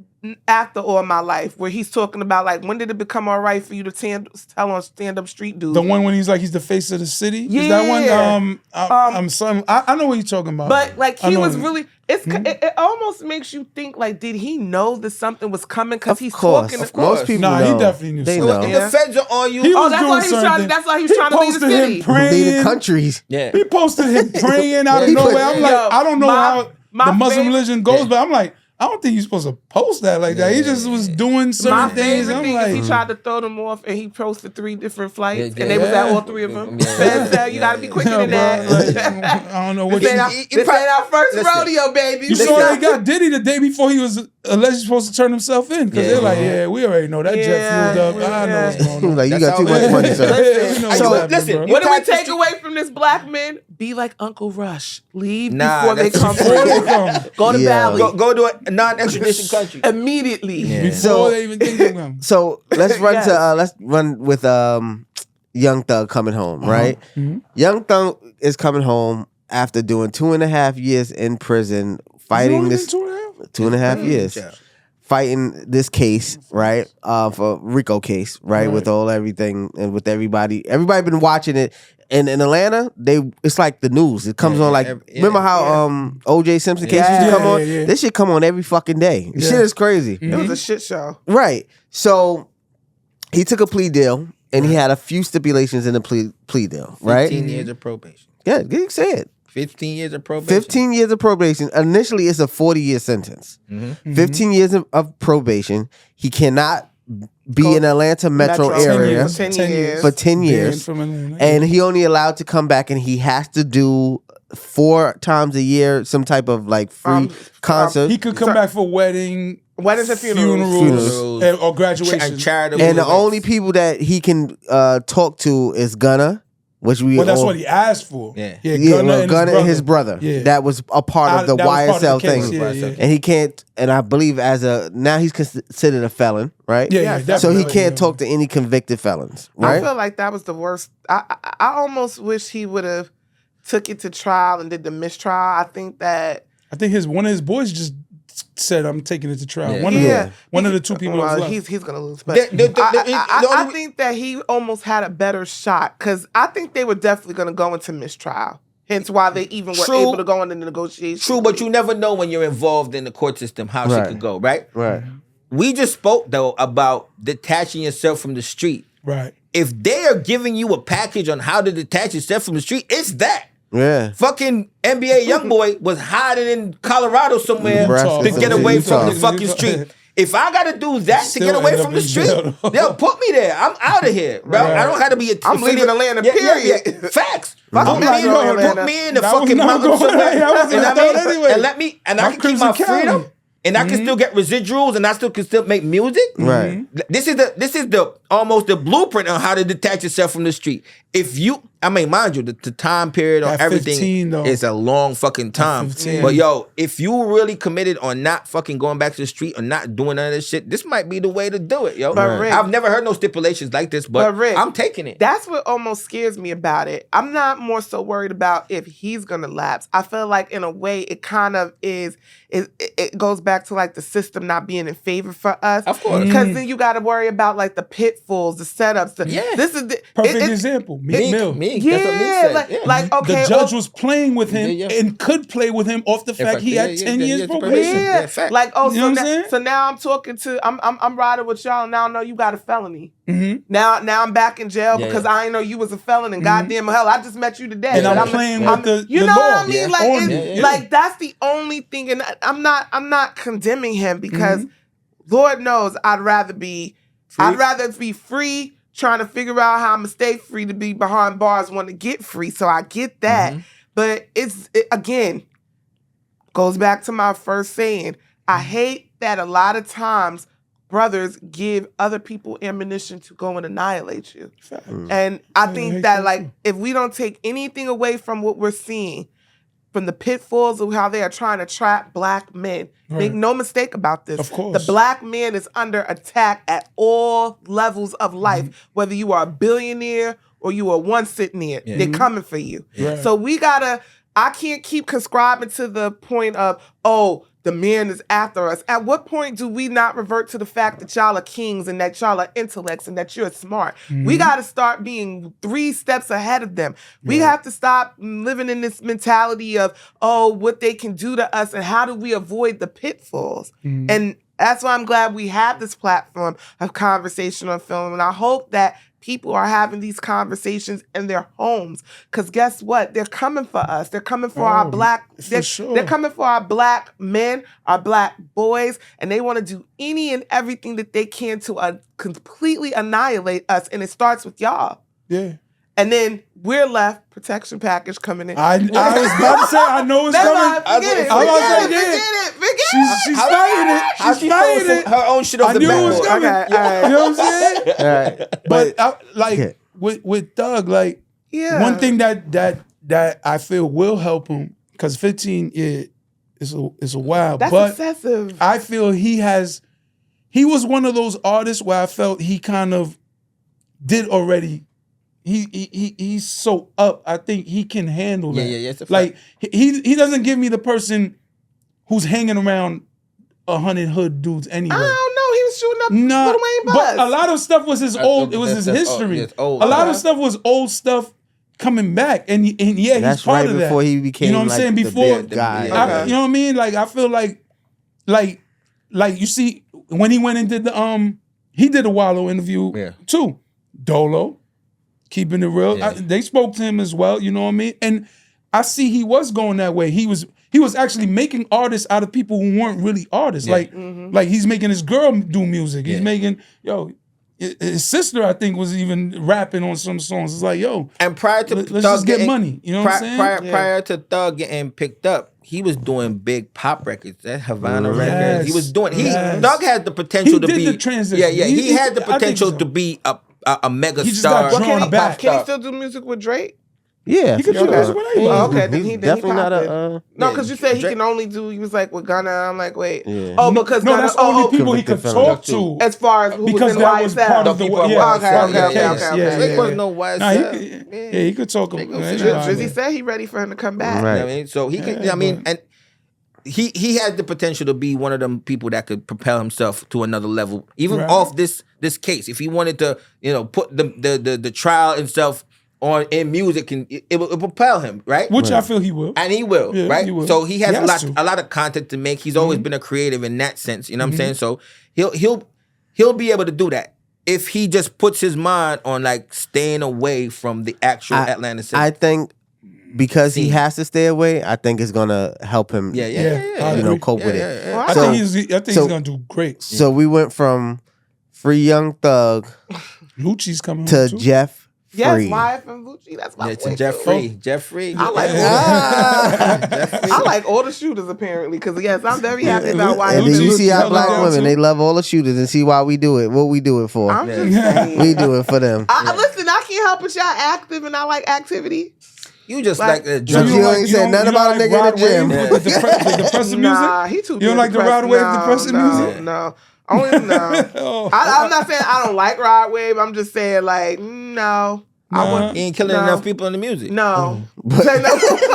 Speaker 3: actor all my life where he's talking about like when did it become all right for you to tell on stand-up street dudes.
Speaker 1: The one when he's like he's the face of the city.
Speaker 3: Yeah.
Speaker 1: Is that one? I'm son. I know what you're talking about.
Speaker 3: But like he was
Speaker 1: know.
Speaker 3: really, it almost makes you think like, did he know that something was coming? Because he's
Speaker 2: course,
Speaker 3: talking.
Speaker 2: of course. Most people
Speaker 1: Nah,
Speaker 2: know.
Speaker 1: he definitely knew.
Speaker 2: They
Speaker 1: something.
Speaker 2: know.
Speaker 4: The feds are on you.
Speaker 1: He was
Speaker 3: that's
Speaker 1: doing
Speaker 3: why he was
Speaker 1: something.
Speaker 3: that's why he was trying to leave the
Speaker 1: posted
Speaker 3: city.
Speaker 1: him praying.
Speaker 2: Lead the countries.
Speaker 4: Yeah.
Speaker 1: He posted him praying out of
Speaker 2: He
Speaker 1: nowhere.
Speaker 2: put-
Speaker 1: I'm like,
Speaker 3: Yo,
Speaker 1: I don't know how
Speaker 3: my
Speaker 1: the Muslim
Speaker 3: favorite-
Speaker 1: religion goes, but I'm like, I don't think you're supposed to post that like that. He just was doing
Speaker 3: My
Speaker 1: certain things.
Speaker 3: favorite
Speaker 1: I'm
Speaker 3: thing
Speaker 1: like,
Speaker 3: is he tried to throw them off and he posted 3 different flights
Speaker 4: Yeah,
Speaker 3: and they was at all 3 of them. You gotta be quicker
Speaker 1: yo,
Speaker 3: than
Speaker 1: bro, like,
Speaker 3: that.
Speaker 1: I don't know what
Speaker 3: This ain't
Speaker 1: you.
Speaker 3: our-
Speaker 4: He
Speaker 3: this
Speaker 4: probably-
Speaker 3: ain't our first
Speaker 4: listen.
Speaker 3: rodeo, baby.
Speaker 1: You saw they got Diddy the day before he was allegedly supposed to turn himself in because
Speaker 4: Yeah.
Speaker 1: they're like, yeah, we already know that jet
Speaker 3: Yeah,
Speaker 1: fueled up. I know
Speaker 3: yeah.
Speaker 1: what's going on.
Speaker 2: Like, you
Speaker 4: That's
Speaker 2: got too
Speaker 4: how
Speaker 2: much
Speaker 4: it
Speaker 2: money,
Speaker 4: is.
Speaker 2: sir.
Speaker 1: Yeah, we know what's
Speaker 4: So,
Speaker 1: happening,
Speaker 4: listen,
Speaker 1: bro.
Speaker 3: What do we
Speaker 4: Type of
Speaker 3: take
Speaker 4: street-
Speaker 3: away from this black man? Be like Uncle Rush. Leave
Speaker 4: Nah,
Speaker 3: before they
Speaker 4: that's
Speaker 3: come
Speaker 1: Before
Speaker 3: for
Speaker 1: they
Speaker 3: you.
Speaker 1: come.
Speaker 3: Go to
Speaker 2: Yeah.
Speaker 3: Valley.
Speaker 4: Go to a non-extradition country.
Speaker 3: Immediately.
Speaker 4: Yeah.
Speaker 1: Before
Speaker 2: So-
Speaker 1: they even think of him.
Speaker 2: So let's run
Speaker 3: Yes.
Speaker 2: to let's run with Young Thug coming home, right?
Speaker 1: Mhm.
Speaker 2: Young Thug is coming home after doing 2.5 years in prison, fighting
Speaker 1: You
Speaker 2: this
Speaker 1: only been 2.5?
Speaker 2: 2.5 years,
Speaker 4: Yeah.
Speaker 2: fighting this case, right? For Rico case, right?
Speaker 1: Right.
Speaker 2: With all everything and with everybody. Everybody been watching it. And in Atlanta, it's like the news. It comes
Speaker 4: Yeah,
Speaker 2: on like
Speaker 4: yeah,
Speaker 2: remember how OJ Simpson case used to come on?
Speaker 1: Yeah.
Speaker 2: This shit come on every fucking day. This
Speaker 1: Yeah.
Speaker 2: shit is crazy.
Speaker 3: It was a shit show.
Speaker 2: Right. So he took a plea deal and he had a few stipulations in the plea deal, right?
Speaker 4: 15 years of probation.
Speaker 2: Yeah, you say it.
Speaker 4: 15 years of probation.
Speaker 2: 15 years of probation. Initially, it's a 40-year sentence.
Speaker 4: Mm-hmm.
Speaker 2: 15 years of probation. He cannot be in Atlanta metro, area
Speaker 1: years.
Speaker 3: 10
Speaker 1: 10
Speaker 3: years.
Speaker 2: for 10
Speaker 1: Banned
Speaker 2: years.
Speaker 1: from Atlanta.
Speaker 2: And he only allowed to come back and he has to do 4 times a year some type of like free concert.
Speaker 1: He could come back for weddings
Speaker 3: Weddings and funerals.
Speaker 2: Funerals.
Speaker 1: or graduation.
Speaker 4: And charitable.
Speaker 2: And the
Speaker 4: events.
Speaker 2: only people that he can talk to is Gunna, which we
Speaker 1: Well, that's
Speaker 2: all-
Speaker 1: what he asked for.
Speaker 4: Yeah.
Speaker 1: Gunna
Speaker 2: and his brother.
Speaker 1: Yeah.
Speaker 2: That was a part of the
Speaker 1: That was part of
Speaker 2: YSL
Speaker 1: the case,
Speaker 2: thing.
Speaker 1: yeah, yeah.
Speaker 2: And he can't, and I believe now he's considered a felon, right?
Speaker 1: Yeah, yeah,
Speaker 2: So he
Speaker 1: definitely,
Speaker 2: can't
Speaker 1: yeah.
Speaker 2: talk to any convicted felons,
Speaker 3: I
Speaker 2: right?
Speaker 3: feel like that was the worst. I almost wish he would have took it to trial and did the mistrial. I think that
Speaker 1: I think one of his boys just said, "I'm taking it to trial."
Speaker 4: Yeah.
Speaker 1: One of the 2 people.
Speaker 3: well,
Speaker 1: that was left.
Speaker 3: he's gonna lose. But
Speaker 4: The
Speaker 3: I
Speaker 4: only-
Speaker 3: think that he almost had a better shot because I think they were definitely gonna go into mistrial. Hence why they even were
Speaker 4: True.
Speaker 3: able to go into the negotiation.
Speaker 4: True, but you never know when you're involved in the court system how
Speaker 2: Right.
Speaker 4: shit could go, right?
Speaker 2: Right.
Speaker 4: We just spoke though about detaching yourself from the street.
Speaker 1: Right.
Speaker 4: If they are giving you a package on how to detach yourself from the street, it's that.
Speaker 2: Yeah.
Speaker 4: Fucking NBA YoungBoy was hiding in Colorado somewhere
Speaker 2: Nebraska,
Speaker 4: to get
Speaker 2: something.
Speaker 4: away from the
Speaker 2: Utah.
Speaker 4: fucking street. If I gotta do that to
Speaker 1: Still
Speaker 4: get away
Speaker 1: end
Speaker 4: from
Speaker 1: up
Speaker 4: the
Speaker 1: in
Speaker 4: street,
Speaker 1: jail, though.
Speaker 4: they'll put me there. I'm out of here, bro.
Speaker 1: Right.
Speaker 4: I don't have to be.
Speaker 3: I'm leaving Atlanta, period.
Speaker 4: Facts.
Speaker 3: Fuck
Speaker 4: Put
Speaker 3: Metro
Speaker 4: me in,
Speaker 3: Atlanta.
Speaker 4: put me in the
Speaker 1: That was
Speaker 4: fucking
Speaker 1: not
Speaker 4: mountains
Speaker 1: going-
Speaker 4: somewhere,
Speaker 1: that wasn't
Speaker 4: and I
Speaker 1: thought
Speaker 4: mean,
Speaker 1: anyway.
Speaker 4: and let me, and I
Speaker 1: I'm
Speaker 4: can keep my
Speaker 1: Crimson County.
Speaker 4: freedom. And I can still get residuals, and I can still make music.
Speaker 2: Right.
Speaker 4: This is the almost the blueprint on how to detach yourself from the street. If you, I mean, mind you, the time period on
Speaker 1: At
Speaker 4: everything
Speaker 1: 15 though.
Speaker 4: is a long fucking time.
Speaker 1: 15.
Speaker 4: But yo, if you really committed on not fucking going back to the street or not doing none of this shit, this might be the way to do it, yo.
Speaker 3: But Rick-
Speaker 4: I've never heard no stipulations like this, but
Speaker 3: Rick,
Speaker 4: I'm taking it.
Speaker 3: That's what almost scares me about it. I'm not more so worried about if he's gonna lapse. I feel like in a way it kind of is. It goes back to like the system not being in favor for us.
Speaker 4: Of course.
Speaker 3: Because then you got to worry about like the pitfalls, the setups.
Speaker 4: Yeah.
Speaker 3: This is the
Speaker 1: Perfect example. Meek Mill.
Speaker 4: Meek,
Speaker 3: Yeah,
Speaker 4: that's what Meek said.
Speaker 3: like,
Speaker 4: Yeah.
Speaker 3: like okay,
Speaker 1: The judge was playing with him
Speaker 4: Yeah, yeah.
Speaker 1: and could play with him off the fact he had 10 years
Speaker 4: it's
Speaker 1: probation.
Speaker 3: yeah,
Speaker 4: Yeah, fact.
Speaker 3: like
Speaker 1: You know what I'm saying?
Speaker 3: so now I'm talking to I'm riding with y'all and now I know you got a felony.
Speaker 1: Mhm.
Speaker 3: Now I'm back in jail
Speaker 4: Yeah,
Speaker 3: because
Speaker 4: yeah.
Speaker 3: I ain't know you was a felon and goddamn hell I just met you today.
Speaker 1: And
Speaker 3: But
Speaker 1: I'm playing with the
Speaker 3: you
Speaker 1: the
Speaker 3: know
Speaker 1: law.
Speaker 3: what I mean?
Speaker 4: Yeah.
Speaker 3: Like
Speaker 1: On
Speaker 3: it's,
Speaker 1: you. Yeah.
Speaker 3: like that's the only thing, and I'm not condemning him because Lord knows I'd rather be free trying to figure out how I'm gonna stay free to be behind bars want to get free. So I get that. But again, goes back to my first saying. I hate that a lot of times brothers give other people ammunition to go and annihilate you. And I think
Speaker 1: hate
Speaker 3: that
Speaker 1: that
Speaker 3: like
Speaker 1: too.
Speaker 3: if we don't take anything away from what we're seeing, from the pitfalls of how they are trying to trap black men. Make
Speaker 1: Right.
Speaker 3: no mistake about this.
Speaker 1: Of course.
Speaker 3: The black man is under attack at all levels of life,
Speaker 1: Mm-hmm.
Speaker 3: whether you are a billionaire or you are one sitting there.
Speaker 4: Yeah.
Speaker 3: They're coming for you.
Speaker 1: Right.
Speaker 3: So I can't keep conscribing to the point of, the man is after us. At what point do we not revert to the fact that y'all are kings and that y'all are intellects and that you're smart? We got to start being 3 steps ahead of them. We have to stop living in this mentality of, oh, what they can do to us and how do we avoid the pitfalls. And that's why I'm glad we have this platform of conversation on film. And I hope that people are having these conversations in their homes. Because guess what? They're coming for us. They're coming for our black... They're coming for our black men, our black boys, and they want to do any and everything that they can to completely annihilate us. And it starts with y'all.
Speaker 1: Yeah.
Speaker 3: And then we're left, protection package coming in.
Speaker 1: I was about to say, I know it's coming.
Speaker 3: Forget it.
Speaker 1: She's fighting it. She's fighting it.
Speaker 4: Her own shit off the
Speaker 1: I knew it was
Speaker 4: backboard.
Speaker 1: coming.
Speaker 3: Okay, all right.
Speaker 1: You know what I'm saying?
Speaker 2: All right.
Speaker 1: But with Doug, like one thing that I feel will help him, because 15 is a while.
Speaker 3: That's
Speaker 1: but
Speaker 3: excessive.
Speaker 1: I feel he was one of those artists where I felt he kind of did already. He's so up. I think he can handle that.
Speaker 4: Yeah. It's a fact.
Speaker 1: Like he doesn't give me the person who's hanging around 100 hood dudes anyway.
Speaker 3: I don't know. He was shooting up
Speaker 1: No,
Speaker 3: Lil Wayne Buzz.
Speaker 1: but a lot of stuff was his old. It was his history.
Speaker 4: It's old.
Speaker 1: A lot of stuff was old stuff coming back, and yeah,
Speaker 2: That's
Speaker 1: he's part
Speaker 2: right
Speaker 1: of that.
Speaker 2: before he became,
Speaker 1: you know what I'm
Speaker 2: like,
Speaker 1: saying?
Speaker 2: the
Speaker 1: Before
Speaker 2: big guy.
Speaker 1: you know what I mean? Like I feel like you see when he went and did he did a Wallow interview too. Dolo, keeping it real.
Speaker 4: Yeah.
Speaker 1: They spoke to him as well. You know what I mean? And I see he was going that way. He was actually making artists out of people who weren't really artists.
Speaker 4: Yeah.
Speaker 1: Like he's making his girl do music. He's making his sister, I think, was even rapping on some songs. It's like,
Speaker 4: and prior to
Speaker 1: let's
Speaker 4: Thug
Speaker 1: just get
Speaker 4: getting-
Speaker 1: money. You know what I'm saying?
Speaker 4: Prior to Thug getting picked up, he was doing big pop records. That Havana
Speaker 1: Yes.
Speaker 4: records. He was doing.
Speaker 1: Yes.
Speaker 4: Thug had the potential
Speaker 1: He
Speaker 4: to
Speaker 1: did
Speaker 4: be
Speaker 1: the transition.
Speaker 4: Yeah. He had the
Speaker 1: I think
Speaker 4: potential
Speaker 1: so.
Speaker 4: to be a mega
Speaker 1: He just
Speaker 4: star.
Speaker 1: got drawn back.
Speaker 3: Can he still do music with Drake?
Speaker 2: Yeah.
Speaker 1: He could do this with anybody.
Speaker 3: Oh, okay, then
Speaker 2: He's
Speaker 3: he
Speaker 2: definitely not
Speaker 3: popping.
Speaker 2: a...
Speaker 3: No, because you said he
Speaker 4: Drake-
Speaker 3: can only do. He was like with Gunna. I'm like, wait.
Speaker 2: Yeah.
Speaker 3: Oh, because
Speaker 1: No,
Speaker 3: Gunna.
Speaker 1: that's only people he
Speaker 2: Convicted
Speaker 1: could
Speaker 2: felon.
Speaker 1: talk to.
Speaker 3: As far as who
Speaker 1: Because
Speaker 3: was in
Speaker 1: that was
Speaker 3: YSL.
Speaker 1: part of the
Speaker 4: people
Speaker 1: yeah,
Speaker 3: okay,
Speaker 1: part of the
Speaker 3: okay,
Speaker 1: case.
Speaker 3: okay.
Speaker 1: Yeah,
Speaker 4: Drake
Speaker 1: yeah,
Speaker 4: wasn't
Speaker 1: yeah.
Speaker 4: no YSL.
Speaker 1: Nah, he could talk.
Speaker 4: Drake
Speaker 1: about
Speaker 4: was
Speaker 1: it.
Speaker 4: shit.
Speaker 3: Drizzy said he ready for him to come back.
Speaker 2: Right.
Speaker 4: You know what I mean? So he could.
Speaker 1: Yeah,
Speaker 4: I mean,
Speaker 1: but-
Speaker 4: and he had the potential to be one of them people that could propel himself to another level, even
Speaker 1: Right.
Speaker 4: off this case. If he wanted to, put the trial himself on in music, and it will propel him, right?
Speaker 1: Which I feel he will.
Speaker 4: And he will,
Speaker 1: Yeah,
Speaker 4: right?
Speaker 1: he will.
Speaker 4: So he has,
Speaker 1: He has to.
Speaker 4: a lot of content to make. He's always been a creative in that sense. You know what I'm saying? So he'll be able to do that if he just puts his mind on like staying away from the actual Atlanta city.
Speaker 2: I think because he has to stay away, I think it's gonna help him.
Speaker 1: I agree.
Speaker 2: Cope with it.
Speaker 3: Well,
Speaker 1: I think he's gonna do great.
Speaker 2: So we went from Free Young Thug
Speaker 1: Lucci's coming
Speaker 2: to
Speaker 1: home too.
Speaker 2: Jeff
Speaker 3: Yes,
Speaker 2: Free.
Speaker 3: YF and Vucci. That's my
Speaker 4: to
Speaker 3: boy,
Speaker 4: Jeffrey.
Speaker 3: too.
Speaker 4: Jeffrey.
Speaker 3: I like
Speaker 4: Jeffrey.
Speaker 3: I like all the shooters apparently because yes, I'm very happy about
Speaker 2: And then you
Speaker 3: YF.
Speaker 2: see how black
Speaker 1: Lucci
Speaker 2: women,
Speaker 1: too.
Speaker 2: they love all the shooters and see why we do it. What we do it for.
Speaker 3: I'm just saying.
Speaker 2: We do it for them.
Speaker 3: Listen, I can't help it. Y'all active and I like activity.
Speaker 4: You just
Speaker 3: Like-
Speaker 4: like the
Speaker 2: So you ain't said nothing about a nigga in the
Speaker 1: Rod
Speaker 2: gym.
Speaker 1: Wave with the depressing
Speaker 3: Nah,
Speaker 1: music?
Speaker 3: he too.
Speaker 1: You don't like the
Speaker 3: depressed.
Speaker 1: Rod Wave depressing music?
Speaker 3: No. Only no.
Speaker 1: Oh.
Speaker 3: I'm not saying I don't like Rod Wave. I'm just saying like no. I
Speaker 1: Nah.
Speaker 3: want
Speaker 4: He ain't killing
Speaker 3: No.
Speaker 4: enough people in the music.
Speaker 3: no.
Speaker 2: But-
Speaker 3: Say no.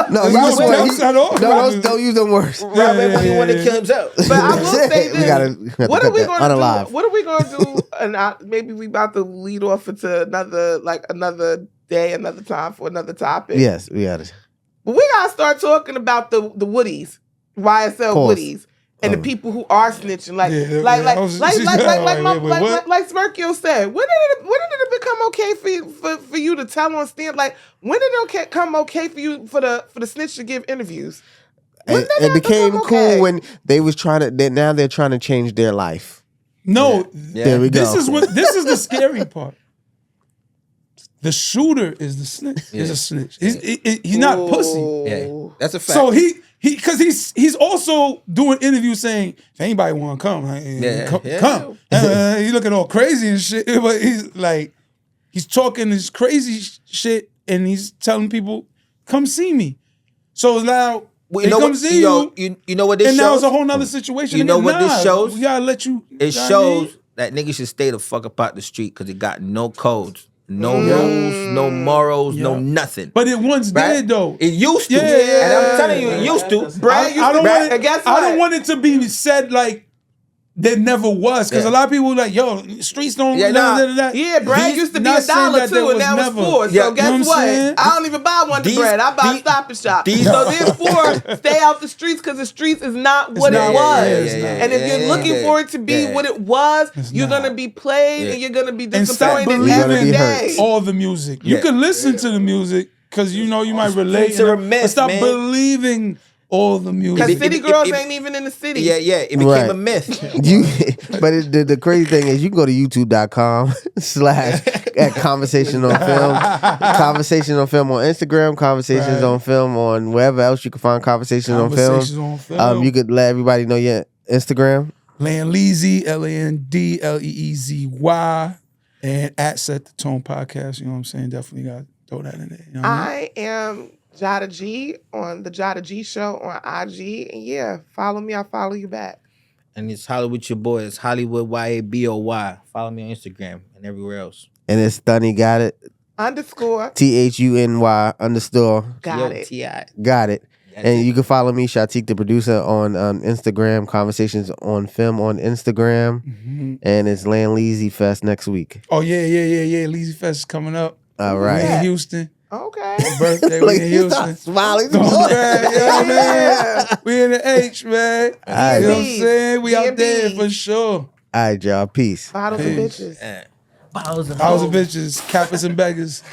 Speaker 2: No, you
Speaker 1: Rod
Speaker 2: just
Speaker 1: Wave
Speaker 2: want
Speaker 1: helps at all.
Speaker 2: don't use them words.
Speaker 4: Rob everybody
Speaker 1: yeah,
Speaker 4: want to
Speaker 1: yeah.
Speaker 4: kill himself.
Speaker 3: But I will say
Speaker 2: We
Speaker 3: this.
Speaker 2: gotta
Speaker 3: What
Speaker 2: cut
Speaker 3: are we
Speaker 2: that.
Speaker 3: going to
Speaker 2: Unalive.
Speaker 3: do? What are we going to do? And maybe we about to lead off into another day, another time for another topic.
Speaker 2: Yes, we got it.
Speaker 3: But we gotta start talking about the Woodies, YSL
Speaker 2: Course.
Speaker 3: Woodies, and the people who are snitching. Like
Speaker 1: I was- wait, what?
Speaker 3: like Smirkio said. When did it become okay for you to tell on stand? Like when did it become okay for you for the snitch to give interviews? When
Speaker 2: And
Speaker 3: did
Speaker 2: it
Speaker 3: that
Speaker 2: became
Speaker 3: become
Speaker 2: cool
Speaker 3: okay?
Speaker 2: when they was trying to. Now they're trying to change their life.
Speaker 1: No,
Speaker 2: There we go.
Speaker 1: this is the scary part. The shooter is the snitch. Is a snitch. He's not pussy.
Speaker 4: Yeah, that's a fact.
Speaker 1: So because he's also doing interviews saying if anybody want to come, come. He looking all crazy and shit, but he's like he's talking this crazy shit and he's telling people come see me. So now
Speaker 4: Well,
Speaker 1: they come see you,
Speaker 4: you know what this
Speaker 1: and
Speaker 4: shows?
Speaker 1: now it's a whole nother situation.
Speaker 4: You know
Speaker 1: again.
Speaker 4: what this shows?
Speaker 1: We gotta let you.
Speaker 4: It shows that niggas should stay the fuck up out the street because it got no codes. No rules, no morals, no
Speaker 1: Yeah.
Speaker 4: nothing.
Speaker 1: But it once
Speaker 4: Right?
Speaker 1: did though.
Speaker 4: It used to.
Speaker 1: Yeah, yeah,
Speaker 4: And I'm
Speaker 1: yeah,
Speaker 4: telling you,
Speaker 5: yeah.
Speaker 4: it used to.
Speaker 3: Brad
Speaker 1: I
Speaker 3: used
Speaker 1: don't
Speaker 3: to
Speaker 1: want
Speaker 3: rap.
Speaker 1: it.
Speaker 3: And guess
Speaker 1: I
Speaker 3: what?
Speaker 1: don't want it to be said like there never was, because
Speaker 4: Yeah.
Speaker 1: a lot of people were like, "Yo, streets don't."
Speaker 4: Yeah, nah.
Speaker 3: Yeah, bread
Speaker 1: These-
Speaker 3: used to be
Speaker 1: not
Speaker 3: $1
Speaker 1: saying that there
Speaker 3: too, and
Speaker 1: was
Speaker 3: now
Speaker 1: never.
Speaker 3: it's 4. So
Speaker 4: Yeah, you
Speaker 3: guess
Speaker 1: know what I'm
Speaker 3: what?
Speaker 1: saying?
Speaker 3: I don't even buy Wonder
Speaker 4: These-
Speaker 3: Bread. I buy
Speaker 4: these-
Speaker 3: Stop and Shop.
Speaker 4: these-
Speaker 3: So therefore, stay out the streets because the streets is not what
Speaker 1: not
Speaker 3: it
Speaker 1: what
Speaker 3: was.
Speaker 1: it is,
Speaker 3: And if you're looking for it to be what it was, you're
Speaker 1: not.
Speaker 3: gonna be played
Speaker 1: Yeah.
Speaker 3: and you're gonna be
Speaker 1: And stop
Speaker 3: disappointed
Speaker 1: believing
Speaker 3: every day.
Speaker 1: all the music. You
Speaker 4: Yeah.
Speaker 1: can listen to the music because you know you might relate,
Speaker 4: Streets are a
Speaker 1: but
Speaker 4: myth,
Speaker 1: stop
Speaker 4: man.
Speaker 1: believing all the music.
Speaker 3: Because city girls
Speaker 4: it-
Speaker 3: ain't even in the city.
Speaker 4: Yeah, it became
Speaker 2: Right.
Speaker 4: a myth.
Speaker 2: The crazy thing is you can go to youtube.com/ at Conversation on Film. Conversation on Film on Instagram, Conversations
Speaker 1: Right.
Speaker 2: on Film on wherever else you can find Conversations on Film.
Speaker 1: Conversations on Film.
Speaker 2: You could let everybody know your Instagram.
Speaker 1: Landleezy, LANDLEEZY, and at Set the Tone Podcast. You know what I'm saying? Definitely got to throw that in there. You know what I mean?
Speaker 3: I am Jada G on the Jada G Show on IG. And yeah, follow me. I'll follow you back.
Speaker 4: And it's Hollywood your boy. It's Hollywood YABOY. Follow me on Instagram and everywhere else.
Speaker 2: And it's Thunny Got It.
Speaker 3: _
Speaker 2: THUNY_.
Speaker 3: Got it.
Speaker 4: T.I.
Speaker 2: Got it.
Speaker 4: That's
Speaker 2: And
Speaker 4: it.
Speaker 2: you can follow me, Shatek the producer, on Instagram, Conversations on Film on Instagram.
Speaker 1: Mm-hmm.
Speaker 2: And it's Landleezy Fest next week.
Speaker 1: Oh, yeah. Leezy Fest is coming up.
Speaker 2: All
Speaker 1: We
Speaker 2: right.
Speaker 1: in Houston.
Speaker 3: Okay.
Speaker 1: Birthday, we in Houston.
Speaker 2: Smiling.
Speaker 1: Don't cry, you know what I mean? We in the H, man.
Speaker 2: right.
Speaker 1: You know what I'm saying? We out there
Speaker 3: D&D.
Speaker 1: for sure.
Speaker 2: All right, y'all. Peace.
Speaker 3: Bottles and bitches.
Speaker 4: Bottles of
Speaker 1: Thousands of bitches, cappers and beggars.